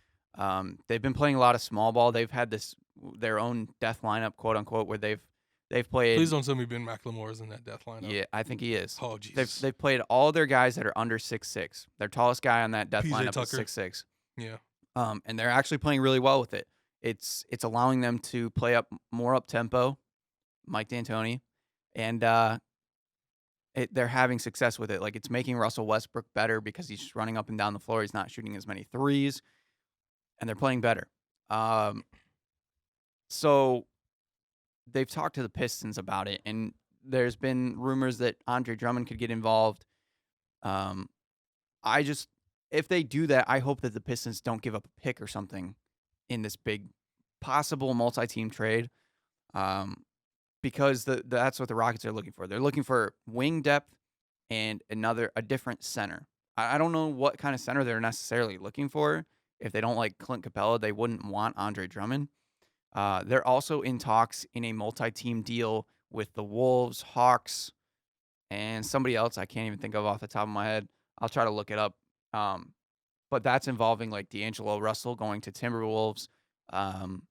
They've been playing a lot of small ball. They've had their own death lineup, quote unquote, where they've played.
Please don't tell me Ben McLemore's in that death lineup.
Yeah, I think he is.
Oh, Jesus.
They've played all their guys that are under 6'6". Their tallest guy on that death
PJ
lineup
Tucker.
is 6'6".
Yeah.
And they're actually playing really well with it. It's allowing them to play more up tempo, Mike D'Antoni, and they're having success with it. Like it's making Russell Westbrook better because he's just running up and down the floor. He's not shooting as many threes, and they're playing better. So they've talked to the Pistons about it, and there's been rumors that Andre Drummond could get involved. If they do that, I hope that the Pistons don't give up a pick or something in this big possible multi-team trade. Because that's what the Rockets are looking for. They're looking for wing depth and a different center. I don't know what kind of center they're necessarily looking for. If they don't like Clint Capella, they wouldn't want Andre Drummond. They're also in talks in a multi-team deal with the Wolves, Hawks, and somebody else I can't even think of off the top of my head. I'll try to look it up. But that's involving like D'Angelo Russell going to Timberwolves. Um,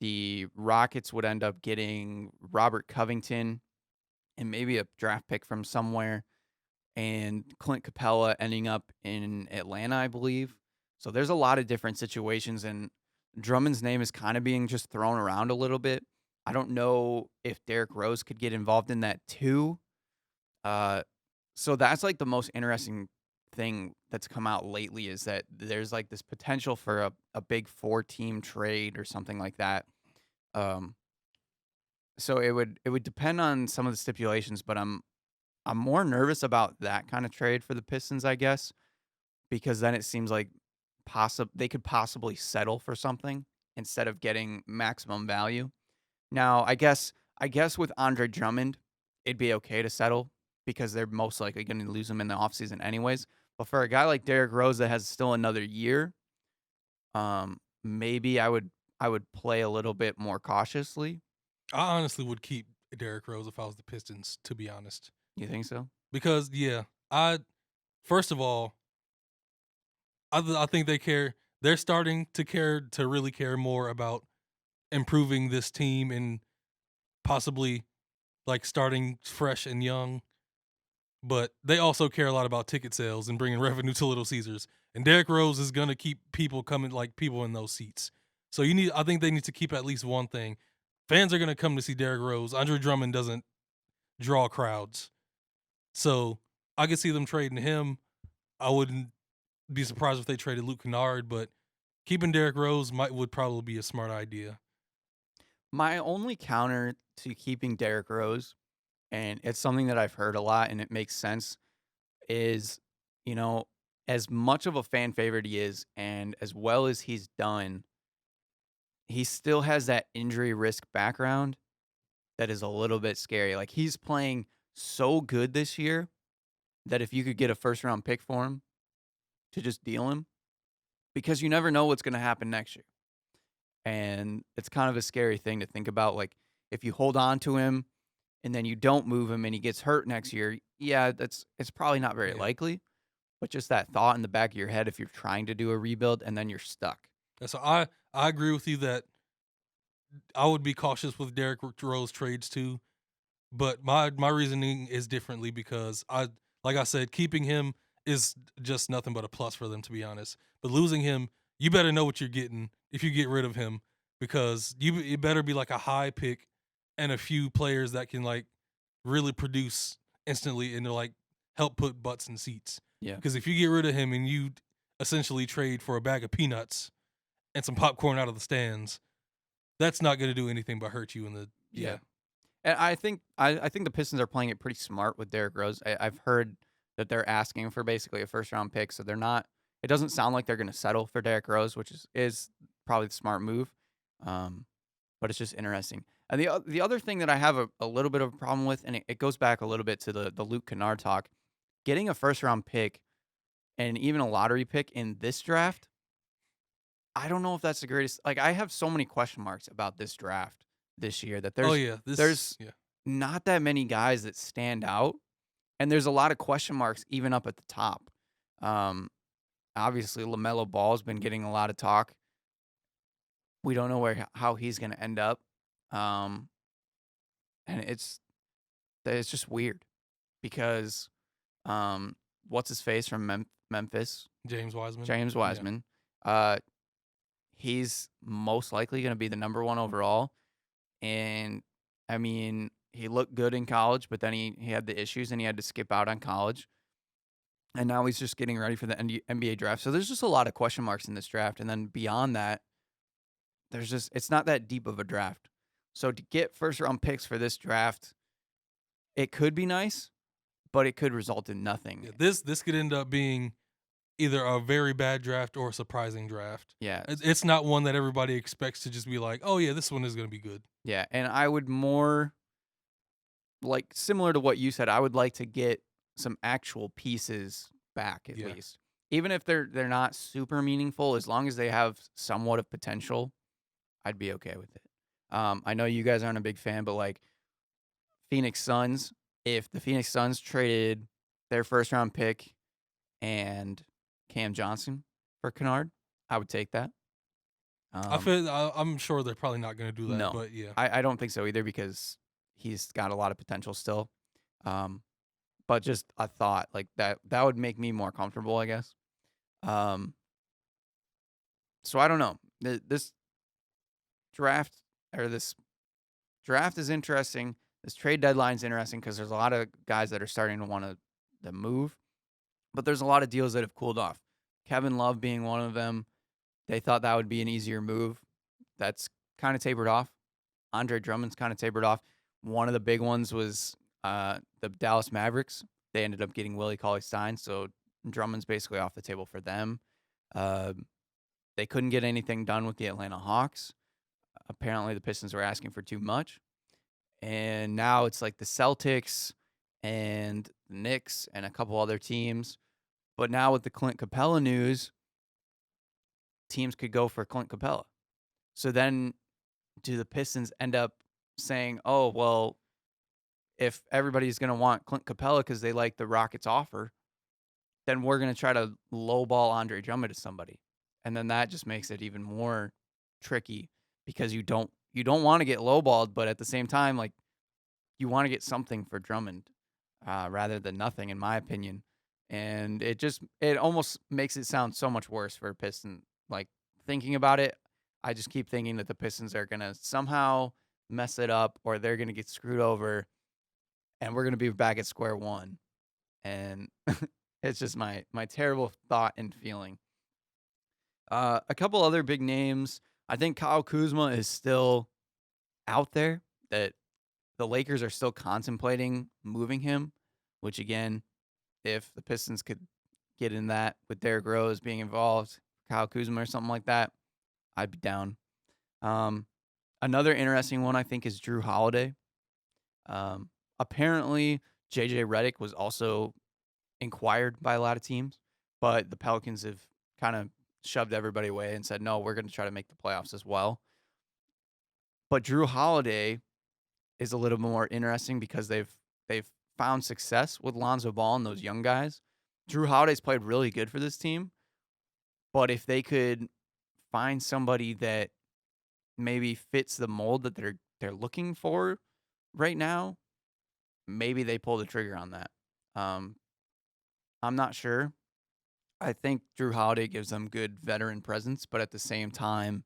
the Rockets would end up getting Robert Covington and maybe a draft pick from somewhere, and Clint Capella ending up in Atlanta, I believe. So there's a lot of different situations, and Drummond's name is kind of being just thrown around a little bit. I don't know if Derrick Rose could get involved in that too. Uh, so that's like the most interesting thing that's come out lately is that there's like this potential for a big 4-team trade or something like that. Um, so it would depend on some of the stipulations, but I'm more nervous about that kind of trade for the Pistons, I guess, because then it seems like they could possibly settle for something instead of getting maximum value. Now, I guess with Andre Drummond, it'd be okay to settle because they're most likely going to lose him in the offseason anyways. But for a guy like Derrick Rose that has still another year, maybe I would play a little bit more cautiously.
I honestly would keep Derrick Rose if I was the Pistons, to be honest.
You think so?
Because first of all, I think they care. They're starting to care, to really care more about improving this team and possibly like starting fresh and young. But they also care a lot about ticket sales and bringing revenue to Little Caesars. And Derrick Rose is going to keep people coming, like people in those seats. So I think they need to keep at least one thing. Fans are going to come to see Derrick Rose. Andre Drummond doesn't draw crowds. So I could see them trading him. I wouldn't be surprised if they traded Luke Kennard, but keeping Derrick Rose would probably be a smart idea.
My only counter to keeping Derrick Rose, and it's something that I've heard a lot and it makes sense, is, you know, as much of a fan favorite he is and as well as he's done, he still has that injury risk background that is a little bit scary. Like he's playing so good this year that if you could get a first round pick for him to just deal him, because you never know what's going to happen next year. And it's kind of a scary thing to think about. Like if you hold on to him and then you don't move him and he gets hurt next year, yeah, it's probably not very likely. But just that thought in the back of your head if you're trying to do a rebuild and then you're stuck.
And so I agree with you that I would be cautious with Derrick Rose trades too. But my reasoning is differently because like I said, keeping him is just nothing but a plus for them, to be honest. But losing him, you better know what you're getting if you get rid of him, because it better be like a high pick and a few players that can like really produce instantly and like help put butts in seats.
Yeah.
Because if you get rid of him and you essentially trade for a bag of peanuts and some popcorn out of the stands, that's not going to do anything but hurt you in the
And I think the Pistons are playing it pretty smart with Derrick Rose. I've heard that they're asking for basically a first round pick, so they're not. It doesn't sound like they're going to settle for Derrick Rose, which is probably the smart move. But it's just interesting. And the other thing that I have a little bit of a problem with, and it goes back a little bit to the Luke Kennard talk, getting a first round pick and even a lottery pick in this draft. I don't know if that's the greatest. Like I have so many question marks about this draft this year that there's not that many guys that stand out, and there's a lot of question marks even up at the top. Obviously LaMelo Ball's been getting a lot of talk. We don't know how he's going to end up, and it's just weird because what's his face from Memphis,
James
Wiseman. He's most likely going to be the number one overall. And, I mean, he looked good in college, but then he had the issues and he had to skip out on college. And now he's just getting ready for the NBA draft. So there's just a lot of question marks in this draft. And then beyond that, it's not that deep of a draft. So to get first-round picks for this draft, it could be nice, but it could result in nothing.
Yeah, this could end up being either a very bad draft or a surprising draft.
Yeah.
It's not one that everybody expects to just be like, oh, yeah, this one is going to be good.
Yeah, and I would more, like, similar to what you said, I would like to get some actual pieces back at
Yeah.
least. Even if they're not super meaningful, as long as they have somewhat of potential, I'd be okay with it. I know you guys aren't a big fan, but like Phoenix Suns, if the Phoenix Suns traded their first round pick and Cam Johnson for Kennard, I would take that.
I'm sure they're probably not going to do that,
No,
but yeah.
I don't think so either because he's got a lot of potential still. But just a thought like that would make me more comfortable, I guess. Um, so I don't know. This draft or this draft is interesting. This trade deadline is interesting because there's a lot of guys that are starting to want to move, but there's a lot of deals that have cooled off. Kevin Love being one of them. They thought that would be an easier move. That's kind of tapered off. Andre Drummond's kind of tapered off. One of the big ones was the Dallas Mavericks. They ended up getting Willie Cauley-Stein, so Drummond's basically off the table for them. They couldn't get anything done with the Atlanta Hawks. Apparently, the Pistons were asking for too much. And now it's like the Celtics and the Knicks and a couple other teams. But now with the Clint Capella news, teams could go for Clint Capella. So then do the Pistons end up saying, oh, well, if everybody's going to want Clint Capella because they like the Rockets offer, then we're going to try to lowball Andre Drummond to somebody. And then that just makes it even more tricky because you don't want to get lowballed, but at the same time, like you want to get something for Drummond rather than nothing, in my opinion. And it almost makes it sound so much worse for a Piston. Like thinking about it, I just keep thinking that the Pistons are going to somehow mess it up or they're going to get screwed over and we're going to be back at square one. And it's just my terrible thought and feeling. A couple other big names. I think Kyle Kuzma is still out there, that the Lakers are still contemplating moving him, which again, if the Pistons could get in that with Derrick Rose being involved, Kyle Kuzma or something like that, I'd be down. Another interesting one I think is Drew Holiday. Apparently, JJ Redick was also inquired by a lot of teams, but the Pelicans have kind of shoved everybody away and said, no, we're going to try to make the playoffs as well. But Drew Holiday is a little more interesting because they've found success with Lonzo Ball and those young guys. Drew Holiday's played really good for this team, but if they could find somebody that maybe fits the mold that they're looking for right now, maybe they pull the trigger on that. I'm not sure. I think Drew Holiday gives them good veteran presence, but at the same time,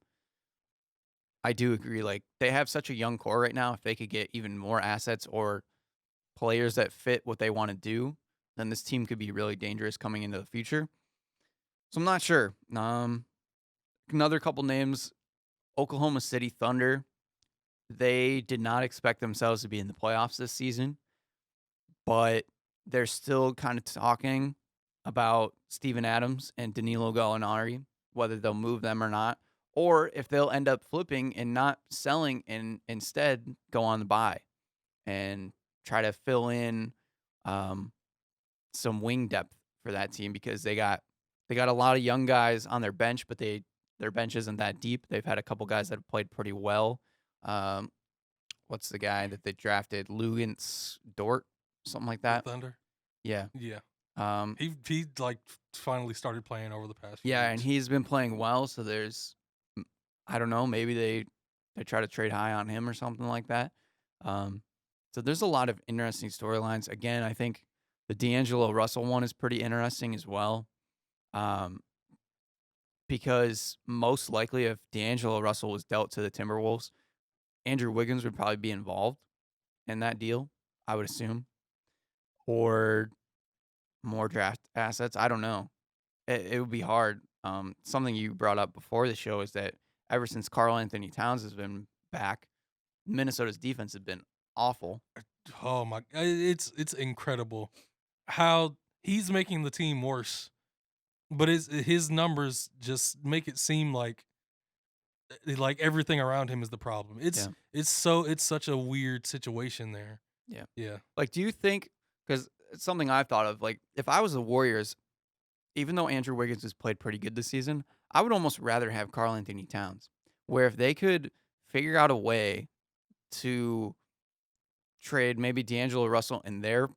I do agree. Like they have such a young core right now. If they could get even more assets or players that fit what they want to do, then this team could be really dangerous coming into the future. So I'm not sure. Another couple names: Oklahoma City Thunder. They did not expect themselves to be in the playoffs this season, but they're still kind of talking about Steven Adams and Danilo Gallinari, whether they'll move them or not, or if they'll end up flipping and not selling and instead go on the buy and try to fill in some wing depth for that team because they got a lot of young guys on their bench, but their bench isn't that deep. They've had a couple guys that have played pretty well. What's the guy that they drafted? Lugans Dort, something like that.
Thunder.
Yeah.
Yeah. He like finally started playing over the past few
Yeah,
weeks.
and he's been playing well, so there's I don't know, maybe they try to trade high on him or something like that. So there's a lot of interesting storylines. Again, I think the D'Angelo Russell one is pretty interesting as well. Because most likely if D'Angelo Russell was dealt to the Timberwolves, Andrew Wiggins would probably be involved in that deal, I would assume. Or more draft assets. I don't know. It would be hard. Something you brought up before the show is that ever since Karl Anthony Towns has been back, Minnesota's defense has been awful.
Oh my! It's incredible how he's making the team worse, but his numbers just make it seem like everything around him is the problem. It's such a weird situation there.
Yeah.
Yeah.
Like, do you think, because it's something I've thought of, like, if I was the Warriors, even though Andrew Wiggins has played pretty good this season, I would almost rather have Karl Anthony Towns, where if they could figure out a way to trade maybe D'Angelo Russell and their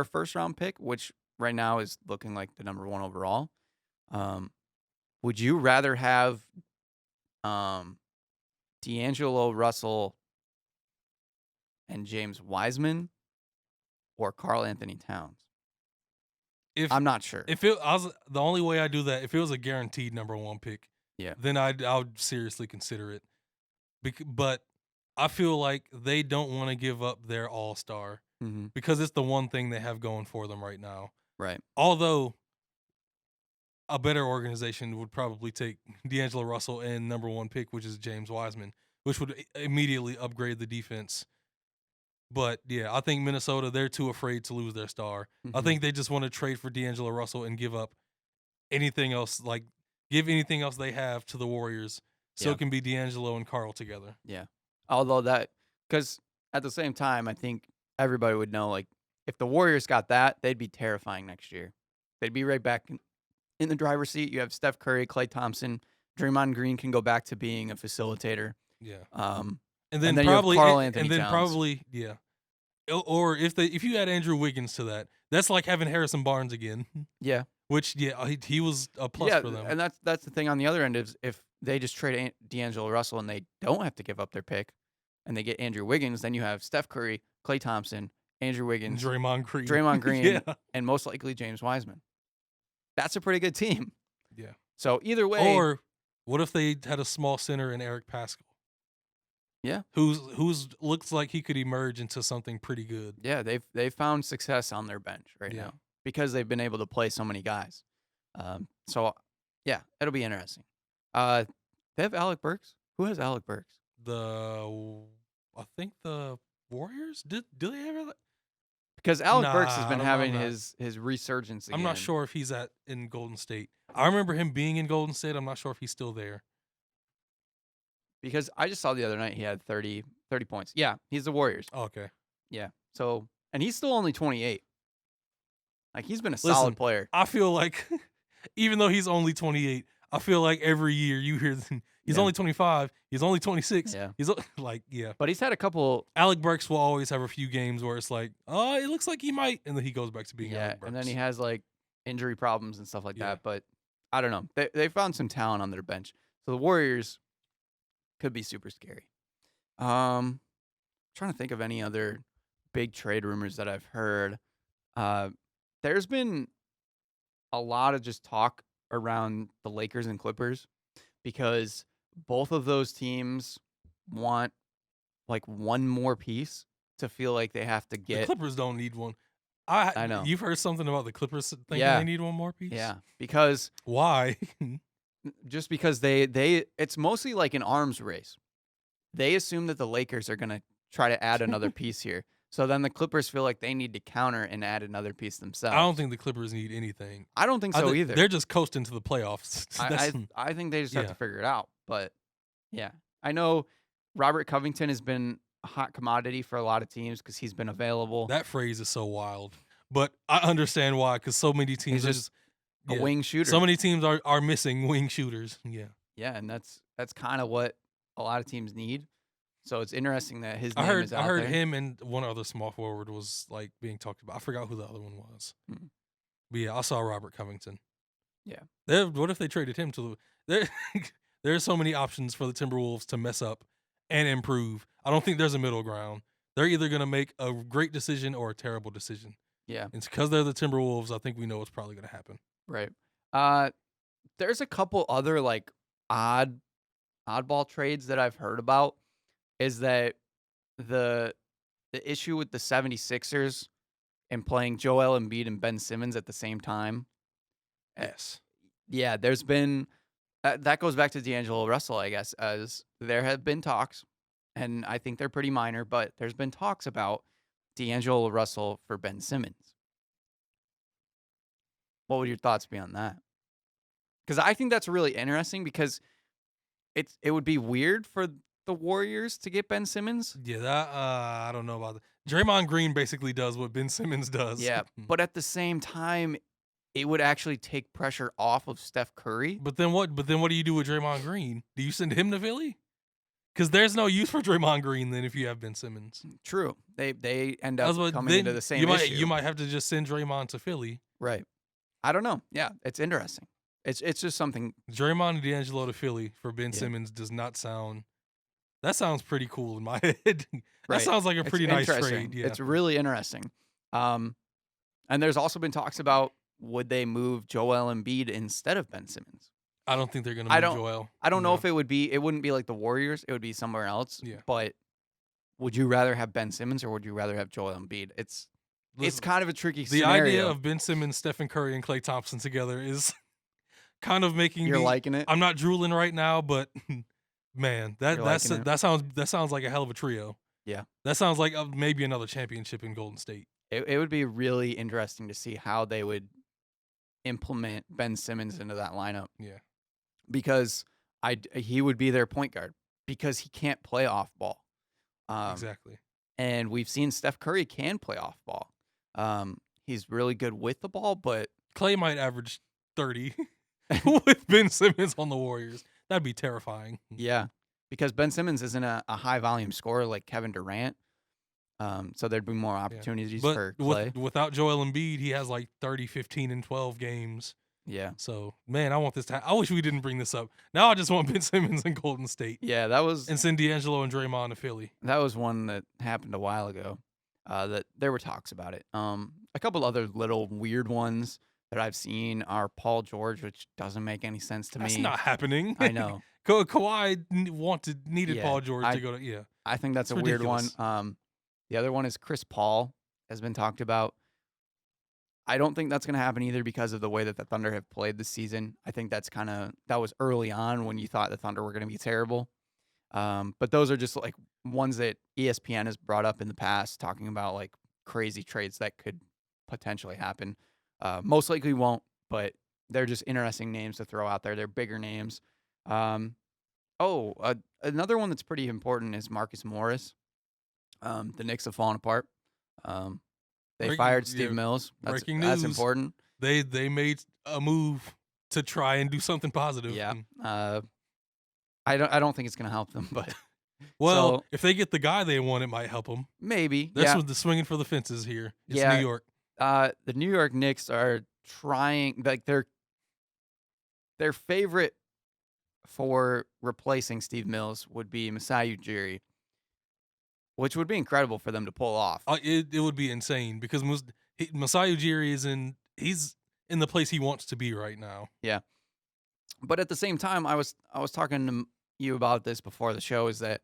first round pick, which right now is looking like the number 1 overall. Would you rather have D'Angelo Russell and James Wiseman or Karl Anthony Towns? I'm not sure.
The only way I do that, if it was a guaranteed number 1 pick,
Yeah.
then I would seriously consider it. But I feel like they don't want to give up their all-star because it's the one thing they have going for them right now.
Right.
Although a better organization would probably take D'Angelo Russell and number 1 pick, which is James Wiseman, which would immediately upgrade the defense. But, yeah, I think Minnesota, they're too afraid to lose their star. I think they just want to trade for D'Angelo Russell and give up anything else, like give anything else they have to the Warriors so it can be D'Angelo and Karl together.
Yeah. Although because at the same time, I think everybody would know, like, if the Warriors got that, they'd be terrifying next year. They'd be right back in the driver's seat. You have Steph Curry, Klay Thompson, Draymond Green can go back to being a facilitator.
Yeah.
And then probably Karl Anthony Towns.
Yeah. Or if you add Andrew Wiggins to that, that's like having Harrison Barnes again.
Yeah.
Which he was a plus for them.
And that's the thing on the other end is if they just trade D'Angelo Russell and they don't have to give up their pick, and they get Andrew Wiggins, then you have Steph Curry, Klay Thompson, Andrew Wiggins,
Draymond Green,
and most likely James Wiseman. That's a pretty good team.
Yeah.
So either way,
or what if they had a small center in Eric Pascal?
Yeah.
Who's looks like he could emerge into something pretty good.
Yeah, they've found success on their bench right now because they've been able to play so many guys. So yeah, it'll be interesting. They have Alec Burks. Who has Alec Burks?
I think the Warriors do they have that?
Because Alec Burks has been having his resurgence again.
I'm not sure if he's in Golden State. I remember him being in Golden State. I'm not sure if he's still there.
Because I just saw the other night he had 30 points. Yeah, he's the Warriors.
Oh, okay.
Yeah. So, and he's still only 28. Like, he's been a solid player.
I feel like, even though he's only 28, I feel like every year you hear he's only 25, he's only 26.
Yeah.
He's like,
But he's had a couple.
Alec Burks will always have a few games where it's like, oh, it looks like he might. And then he goes back to being Alec Burks.
And then he has, like, injury problems and stuff like that. But I don't know. They found some talent on their bench. So the Warriors could be super scary. Trying to think of any other big trade rumors that I've heard. There's been a lot of just talk around the Lakers and Clippers because both of those teams want like one more piece to feel like they have to get.
The Clippers don't need one. I know. You've heard something about the Clippers thinking they need one more piece?
Yeah, because
why?
Just because they it's mostly like an arms race. They assume that the Lakers are going to try to add another piece here. So then the Clippers feel like they need to counter and add another piece themselves.
I don't think the Clippers need anything.
I don't think so either.
They're just coasting to the playoffs.
I think they just have to figure it out. But yeah, I know Robert Covington has been a hot commodity for a lot of teams because he's been available.
That phrase is so wild. But I understand why, because so many teams
he's just a wing shooter.
So many teams are missing wing shooters. Yeah.
Yeah, and that's kind of what a lot of teams need. So it's interesting that his name is out there.
I heard him and one other small forward was like being talked about. I forgot who the other one was.
Mm-hmm.
But yeah, I saw Robert Covington.
Yeah.
What if they traded him to the there are so many options for the Timberwolves to mess up and improve. I don't think there's a middle ground. They're either going to make a great decision or a terrible decision.
Yeah.
It's because they're the Timberwolves. I think we know what's probably going to happen.
Right. There's a couple other like oddball trades that I've heard about. Is that the issue with the 76ers and playing Joel Embiid and Ben Simmons at the same time?
Yes.
Yeah, there's been that goes back to D'Angelo Russell, I guess, as there have been talks, and I think they're pretty minor, but there's been talks about D'Angelo Russell for Ben Simmons. What would your thoughts be on that? Because I think that's really interesting because it would be weird for the Warriors to get Ben Simmons.
Yeah, that I don't know about that. Draymond Green basically does what Ben Simmons does.
Yeah, but at the same time, it would actually take pressure off of Steph Curry.
But then what do you do with Draymond Green? Do you send him to Philly? Because there's no use for Draymond Green then if you have Ben Simmons.
True. They end
I
up
was about-
coming
then
into the same
you
issue.
you might have to just send Draymond to Philly.
Right. I don't know. Yeah, it's interesting. It's just something.
Draymond and D'Angelo to Philly for Ben
Yeah.
Simmons does not sound. That sounds pretty cool in my head. That
Right.
sounds like a
It's
pretty nice
interesting.
trade. Yeah.
It's really interesting. And there's also been talks about would they move Joel Embiid instead of Ben Simmons?
I don't think they're gonna
I
move
don't-
Joel.
I don't know
No.
if it wouldn't be like the Warriors. It would be somewhere else.
Yeah.
But would you rather have Ben Simmons or would you rather have Joel Embiid? It's
Listen,
kind of a tricky
the
scenario.
idea of Ben Simmons, Stephen Curry, and Klay Thompson together is kind of making
You're
me.
liking it?
I'm not drooling right now, but man,
You're liking it?
that sounds like a hell of a trio.
Yeah.
That sounds like maybe another championship in Golden State.
It would be really interesting to see how they would implement Ben Simmons into that lineup.
Yeah.
Because he would be their point guard because he can't play off ball.
Exactly.
And we've seen Steph Curry can play off ball. He's really good with the ball, but
Klay might average 30 with Ben Simmons on the Warriors. That'd be terrifying.
yeah, because Ben Simmons isn't a high volume scorer like Kevin Durant. So there'd be more opportunities for
But
Clay.
without Joel Embiid, he has like 30, 15, and 12 games.
Yeah.
So, man, I want this to I wish we didn't bring this up. Now I just want Ben Simmons in Golden State.
Yeah, that was
And send D'Angelo and Draymond to Philly.
one that happened a while ago. That there were talks about it. A couple other little weird ones that I've seen are Paul George, which doesn't make any sense to
That's
me.
not happening.
I know.
Kawhi needed
Yeah,
Paul George
I-
to go to yeah.
I think that's
It's
a weird
ridiculous.
one. The other one is Chris Paul has been talked about. I don't think that's going to happen either because of the way that the Thunder have played this season. I think that was early on when you thought the Thunder were going to be terrible. But those are just like ones that ESPN has brought up in the past, talking about like crazy trades that could potentially happen. Most likely won't, but they're just interesting names to throw out there. They're bigger names. Another one that's pretty important is Marcus Morris. The Knicks have fallen apart. They
Breaking-
fired Steve
yeah,
Mills.
breaking
That's
news.
important.
They made a move to try and do something positive.
Yeah. I don't think it's gonna help them, but
Well,
So-
if they get the guy they want, it might help them.
maybe.
That's
Yeah.
what the swinging for the fences here. It's
Yeah.
New York.
The New York Knicks are trying, like their favorite for replacing Steve Mills would be Masai Ujiri, which would be incredible for them to pull off.
It would be insane because Masai Ujiri he's in the place he wants to be right now.
But at the same time, I was talking to you about this before the show, is that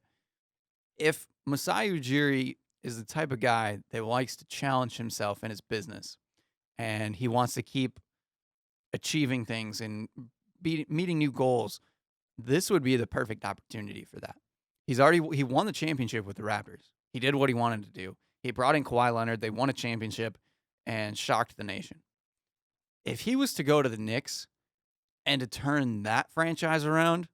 if Masai Ujiri is the type of guy that likes to challenge himself in his business and he wants to keep achieving things and meeting new goals, this would be the perfect opportunity for that. He won the championship with the Raptors. He did what he wanted to do. He brought in Kawhi Leonard. They won a championship and shocked the nation. If he was to go to the Knicks and to turn that franchise around,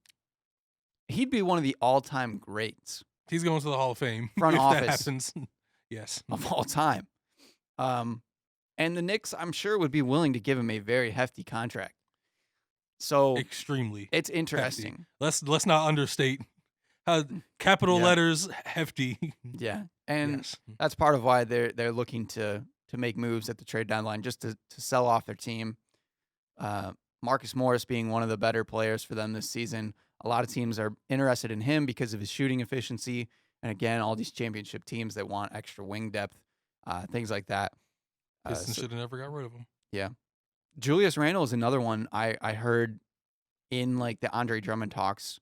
he'd be one of the all-time greats
He's going to the Hall of Fame.
Front
if
office.
that happens. Yes.
of all time. And the Knicks, I'm sure, would be willing to give him a very hefty contract. So
Extremely.
it's interesting.
Let's not understate how capital
Yeah.
letters hefty.
Yeah. And
Yes.
that's part of why they're looking to make moves at the trade deadline, just to sell off their team. Marcus Morris being one of the better players for them this season. A lot of teams are interested in him because of his shooting efficiency. And again, all these championship teams that want extra wing depth, things like that.
Pistons
So
should have never got rid of him.
Julius Randle is another one I heard in like the Andre Drummond talks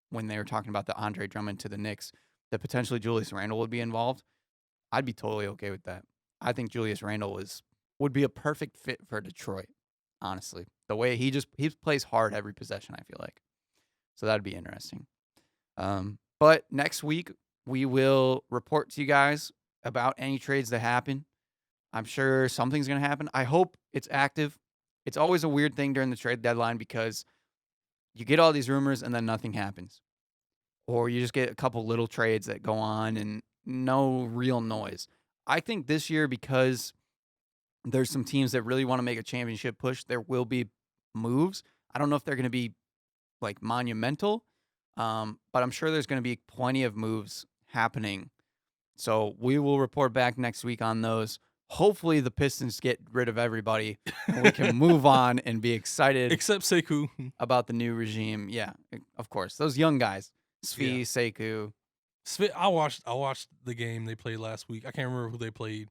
when they were talking about the Andre Drummond to the Knicks, that potentially Julius Randle would be involved. I'd be totally okay with that. I think Julius Randle would be a perfect fit for Detroit, honestly. The way he plays hard every possession, I feel like. So that'd be interesting. But next week, we will report to you guys about any trades that happen. I'm sure something's going to happen. I hope it's active. It's always a weird thing during the trade deadline because you get all these rumors and then nothing happens. Or you just get a couple little trades that go on and no real noise. I think this year, because There's some teams that really want to make a championship push. There will be moves. I don't know if they're going to be like monumental, but I'm sure there's going to be plenty of moves happening. So we will report back next week on those. Hopefully the Pistons get rid of everybody and we can move on and be excited
Except Sekou.
about the new regime. Yeah, of course. Those young guys, Svi, Sekou.
I watched the game they played last week. I can't remember who they played,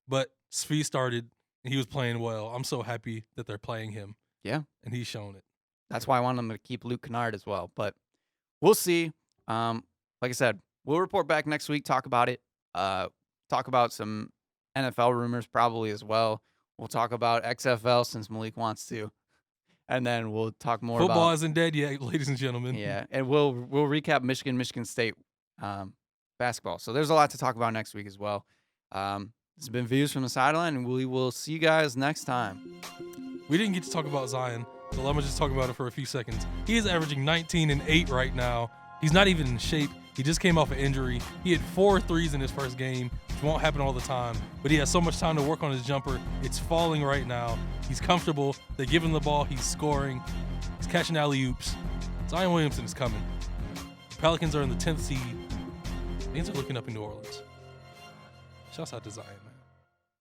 but Svi started and he was playing well. I'm so happy that they're playing him.
Yeah.
And he's shown it.
That's why I want them to keep Luke Kennard as well. But we'll see. Like I said, we'll report back next week, talk about it, talk about some NFL rumors probably as well. We'll talk about XFL since Malik wants to. And then we'll talk more about
football isn't dead yet, ladies and gentlemen.
Yeah, and we'll recap Michigan State basketball. So there's a lot to talk about next week as well. This has been Views from the Sideline, and we will see you guys next time.
We didn't get to talk about Zion, so let me just talk about it for a few seconds. He is averaging 19 and 8 right now. He's not even in shape. He just came off an injury. He had 4 threes in his first game, which won't happen all the time. But he has so much time to work on his jumper. It's falling right now. He's comfortable. They give him the ball. He's scoring. He's catching alley-oops. Zion Williamson is coming. The Pelicans are in the 10th seed. Things are looking up in New Orleans. Shouts out to Zion, man.